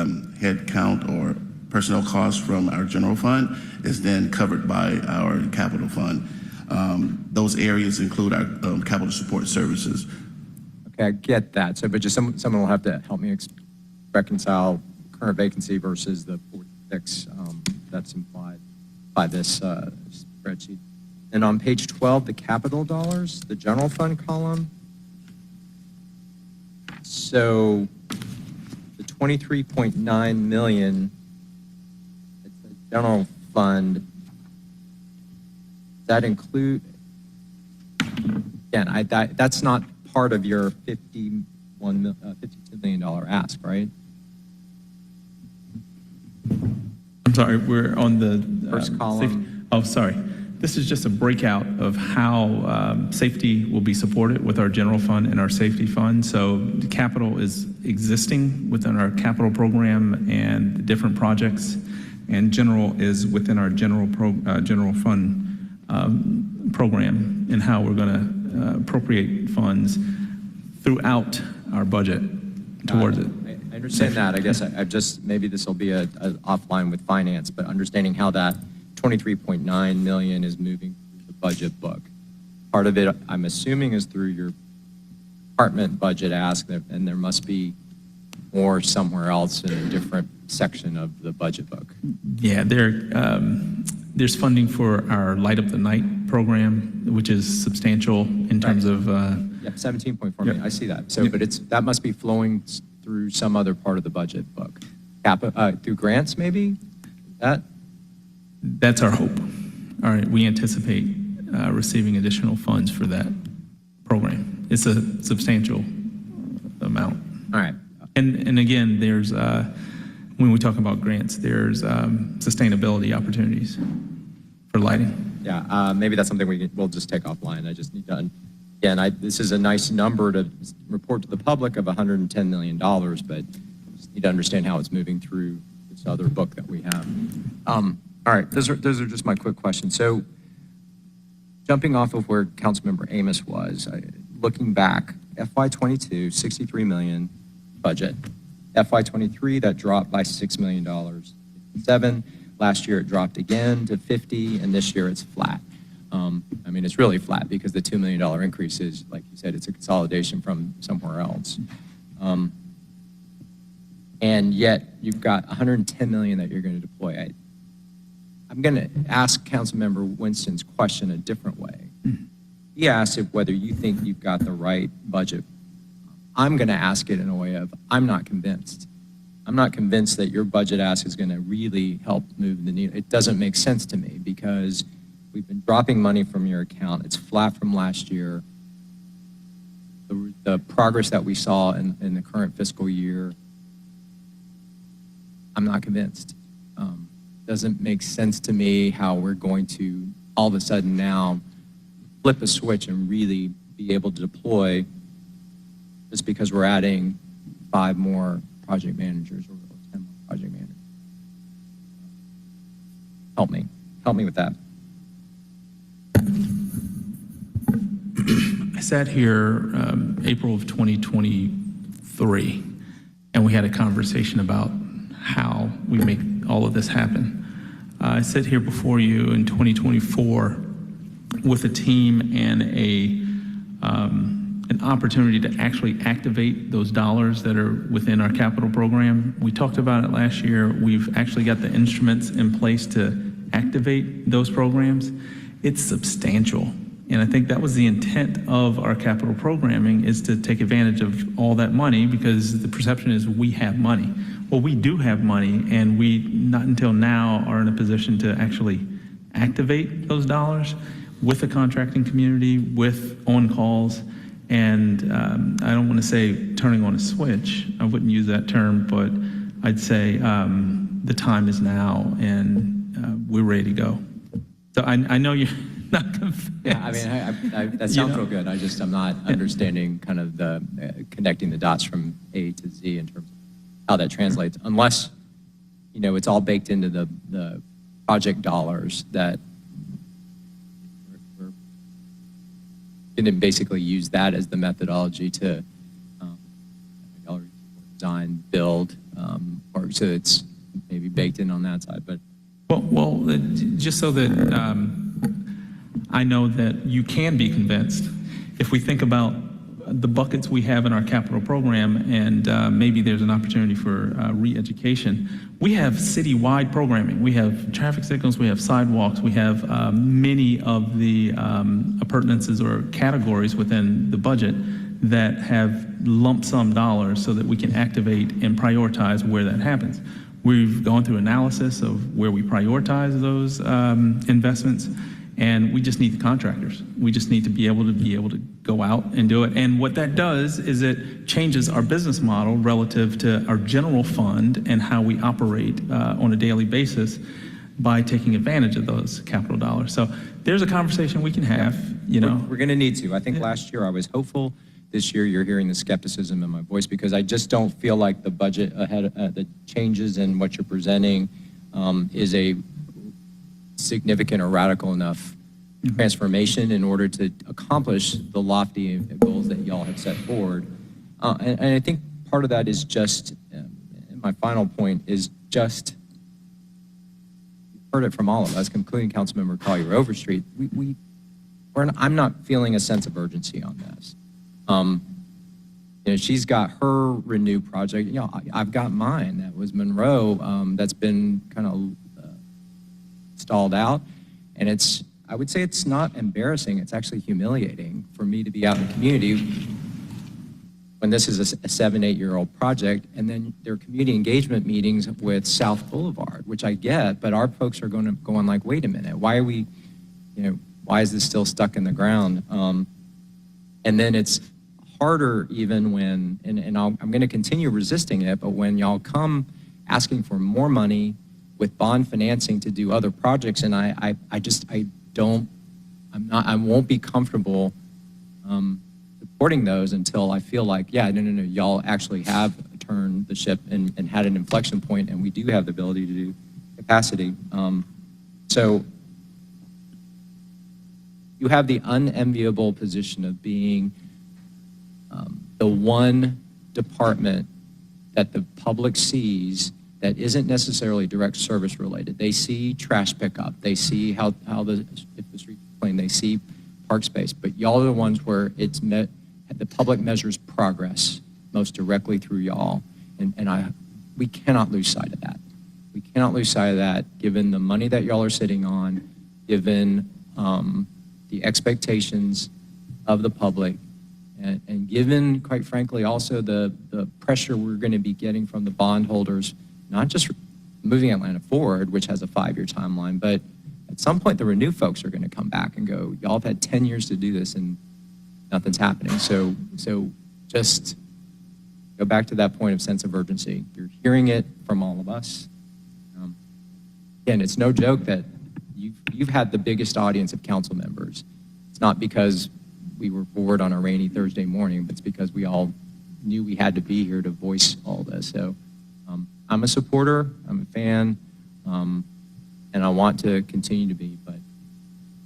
head count or personnel costs from our general fund is then covered by our capital fund. Those areas include our capital support services. okay, I get that. So, but just someone will have to help me reconcile current vacancy versus the 46 that's implied by this spreadsheet. And on page 12, the capital dollars, the general fund column. So the 23.9 million, it's the general fund, does that include, again, that's not part of your $52 million ask, right? I'm sorry, we're on the First column. Oh, sorry. This is just a breakout of how safety will be supported with our general fund and our safety fund. So the capital is existing within our capital program and the different projects, and general is within our general fund program and how we're going to appropriate funds throughout our budget towards it. I understand that. I guess I just, maybe this will be a offline with finance, but understanding how that 23.9 million is moving through the budget book. Part of it, I'm assuming, is through your department budget ask, and there must be more somewhere else in a different section of the budget book. Yeah, there's funding for our Light Up the Night program, which is substantial in terms of. Yep, 17.4 million. I see that. So, but that must be flowing through some other part of the budget book. Through grants, maybe? That's our hope. All right, we anticipate receiving additional funds for that program. It's a substantial amount. All right. And again, there's, when we talk about grants, there's sustainability opportunities for lighting. Yeah, maybe that's something we'll just take offline. I just need to, again, this is a nice number to report to the public of $110 million, but I just need to understand how it's moving through this other book that we have. All right, those are just my quick questions. So jumping off of where Councilmember Amos was, looking back, FY22, 63 million budget. FY23, that dropped by $6 million. 7, last year it dropped again to 50, and this year it's flat. I mean, it's really flat because the $2 million increase is, like you said, it's a consolidation from somewhere else. And yet you've got 110 million that you're going to deploy. I'm going to ask Councilmember Winston's question a different way. He asked whether you think you've got the right budget. I'm going to ask it in a way of, I'm not convinced. I'm not convinced that your budget ask is going to really help move the needle. It doesn't make sense to me because we've been dropping money from your account. It's flat from last year. The progress that we saw in the current fiscal year, I'm not convinced. Doesn't make sense to me how we're going to all of a sudden now flip a switch and really be able to deploy just because we're adding 5 more project managers or 10 more project managers. Help me with that. I sat here April of 2023, and we had a conversation about how we make all of this happen. I sit here before you in 2024 with a team and an opportunity to actually activate those dollars that are within our capital program. We talked about it last year. We've actually got the instruments in place to activate those programs. It's substantial. And I think that was the intent of our capital programming, is to take advantage of all that money, because the perception is we have money. Well, we do have money, and we not until now are in a position to actually activate those dollars with the contracting community, with on-calls. And I don't want to say turning on a switch. I wouldn't use that term, but I'd say the time is now, and we're ready to go. So I know you're not convinced. Yeah, I mean, that sounds real good. I'm not understanding kind of the connecting the dots from A to Z in terms of how that translates, unless, it's all baked into the project dollars that we're going to basically use that as the methodology to design, build, or so it's maybe baked in on that side. But well, just so that I know that you can be convinced, if we think about the buckets we have in our capital program, and maybe there's an opportunity for re-education. We have citywide programming. We have traffic signals, we have sidewalks, we have many of the appurtenances or categories within the budget that have lump sum dollars so that we can activate and prioritize where that happens. We've gone through analysis of where we prioritize those investments, and we just need the contractors. We just need to be able to go out and do it. And what that does is it changes our business model relative to our general fund and how we operate on a daily basis. by taking advantage of those capital dollars. So there's a conversation we can have, you know. We're going to need to. I think last year I was hopeful. This year you're hearing the skepticism in my voice because I just don't feel like the budget ahead, the changes in what you're presenting is a significant or radical enough transformation in order to accomplish the lofty goals that y'all have set forward. And I think part of that is just, my final point is just, you've heard it from all of us, including Councilmember Collier Overstreet, I'm not feeling a sense of urgency on this. You know, she's got her Renew project. You know, I've got mine. That was Monroe. That's been kind of stalled out, and I would say it's not embarrassing. It's actually humiliating for me to be out in the community when this is a 7-8-year-old project, and then there are community engagement meetings with South Boulevard, which I get, but our folks are going to go on like, wait a minute, why are we, you know, why is this still stuck in the ground? And then it's harder even when, and I'm going to continue resisting it, but when y'all come asking for more money with bond financing to do other projects, and I won't be comfortable supporting those until I feel like, yeah, no, y'all actually have turned the ship and had an inflection point, and we do have the ability to do capacity. So you have the unenviable position of being the one department that the public sees that isn't necessarily direct service related. They see trash pickup, they see if the streets are clean, they see park space, but y'all are the ones where the public measures progress most directly through y'all, and we cannot lose sight of that. We cannot lose sight of that given the money that y'all are sitting on, given the expectations of the public, and given, quite frankly, also the pressure we're going to be getting from the bondholders, not just moving Atlanta forward, which has a 5-year timeline, but at some point the Renew folks are going to come back and go, y'all have had 10 years to do this and nothing's happening. So just go back to that point of sense of urgency. You're hearing it from all of us. Again, it's no joke that you've had the biggest audience of council members. It's not because we were bored on a rainy Thursday morning, but it's because we all knew we had to be here to voice all this. So I'm a supporter, I'm a fan, and I want to continue to be, but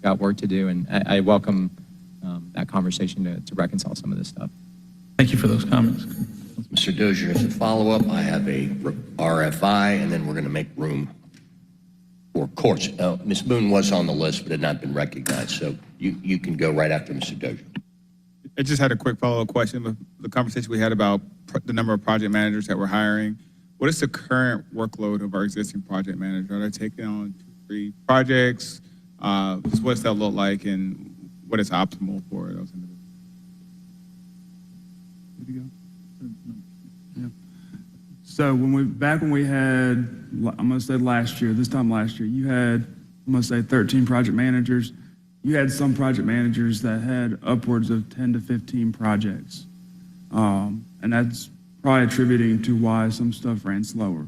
got work to do, and I welcome that conversation to reconcile some of this stuff. Thank you for those comments. Mr. Dozier, as a follow-up, I have a RFI, and then we're going to make room for courts. Ms. Boone was on the list, but had not been recognized, so you can go right after Mr. Dozier. I just had a quick follow-up question with the conversation we had about the number of project managers that we're hiring. What is the current workload of our existing project managers? Are they taking on 2-3 projects? What does that look like, and what is optimal for those individuals? Good to go? Yeah. So back when we had, I'm going to say this time last year, you had, I'm going to say 13 project managers. You had some project managers that had upwards of 10 to 15 projects. And that's probably attributing to why some stuff ran slower.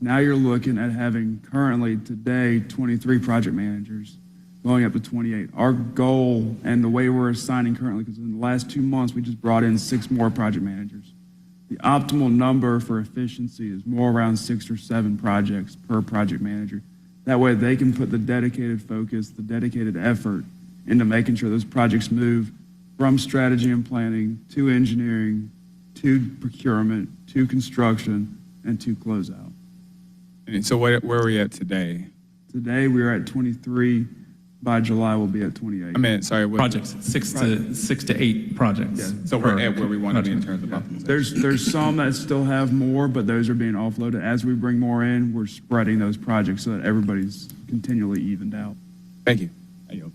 Now you're looking at having currently today 23 project managers going up to 28. Our goal and the way we're assigning currently, because in the last 2 months we just brought in 6 more project managers. The optimal number for efficiency is more around 6 or 7 projects per project manager. That way they can put the dedicated focus, the dedicated effort into making sure those projects move from strategy and planning to engineering, to procurement, to construction, and to closeout. And so where are we at today? Today we are at 23. By July we'll be at 28. I mean, sorry, what Projects, 6 to 8 projects. Yeah. So we're at where we want to be in terms of optimization. There's some that still have more, but those are being offloaded. As we bring more in, we're spreading those projects so that everybody's continually evened out. Thank you. I yield.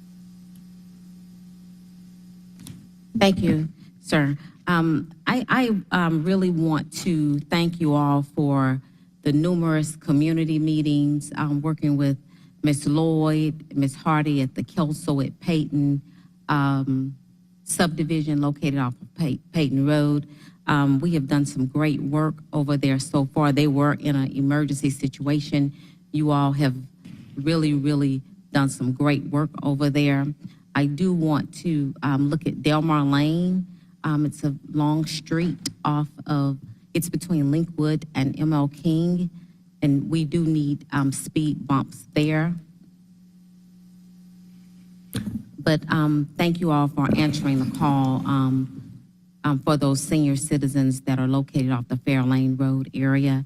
Thank you, sir. I really want to thank you all for the numerous community meetings, working with Ms. Lloyd, Ms. Hardy at the Kelso at Peyton subdivision located off of Peyton Road. We have done some great work over there so far. They were in an emergency situation. You all have really, really done some great work over there. I do want to look at Delmar Lane. It's a long street it's between Linkwood and ML King, and we do need speed bumps there. But thank you all for answering the call for those senior citizens that are located off the Fair Lane Road area.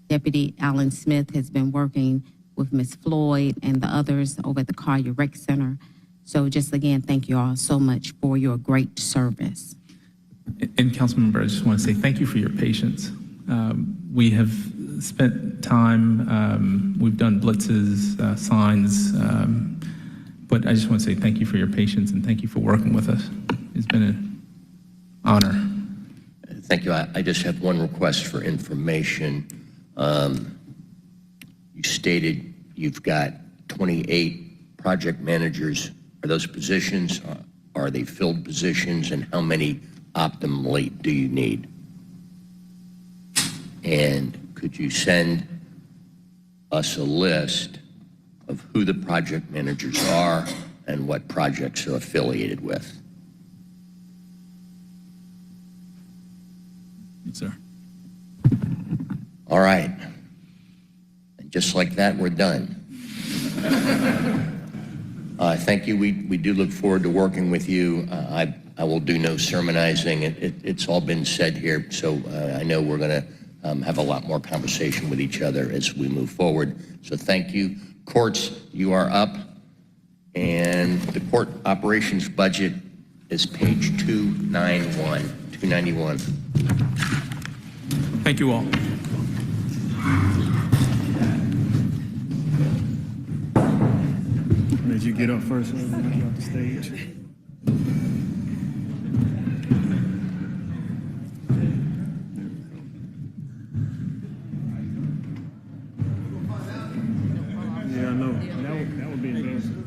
Deputy Alan Smith has been working with Ms. Floyd and the others over at the Collier Rec Center. So just again, thank you all so much for your great service. And Councilmember, I just want to say thank you for your patience. We have spent time, we've done blitzes, signs, but I just want to say thank you for your patience and thank you for working with us. It's been an honor. Thank you. I just have one request for information. You stated you've got 28 project managers. Are those positions, are they filled positions, and how many optimally do you need? And could you send us a list of who the project managers are and what projects are affiliated with? Yes, sir. All right. And just like that, we're done. Thank you. We do look forward to working with you. I will do no sermonizing. It's all been said here, so I know we're going to have a lot more conversation with each other as we move forward. So thank you. Courts, you are up. And the court operations budget is page 291. Thank you all. Did you get up first when you went off the stage? Yeah, I know. That would be embarrassing.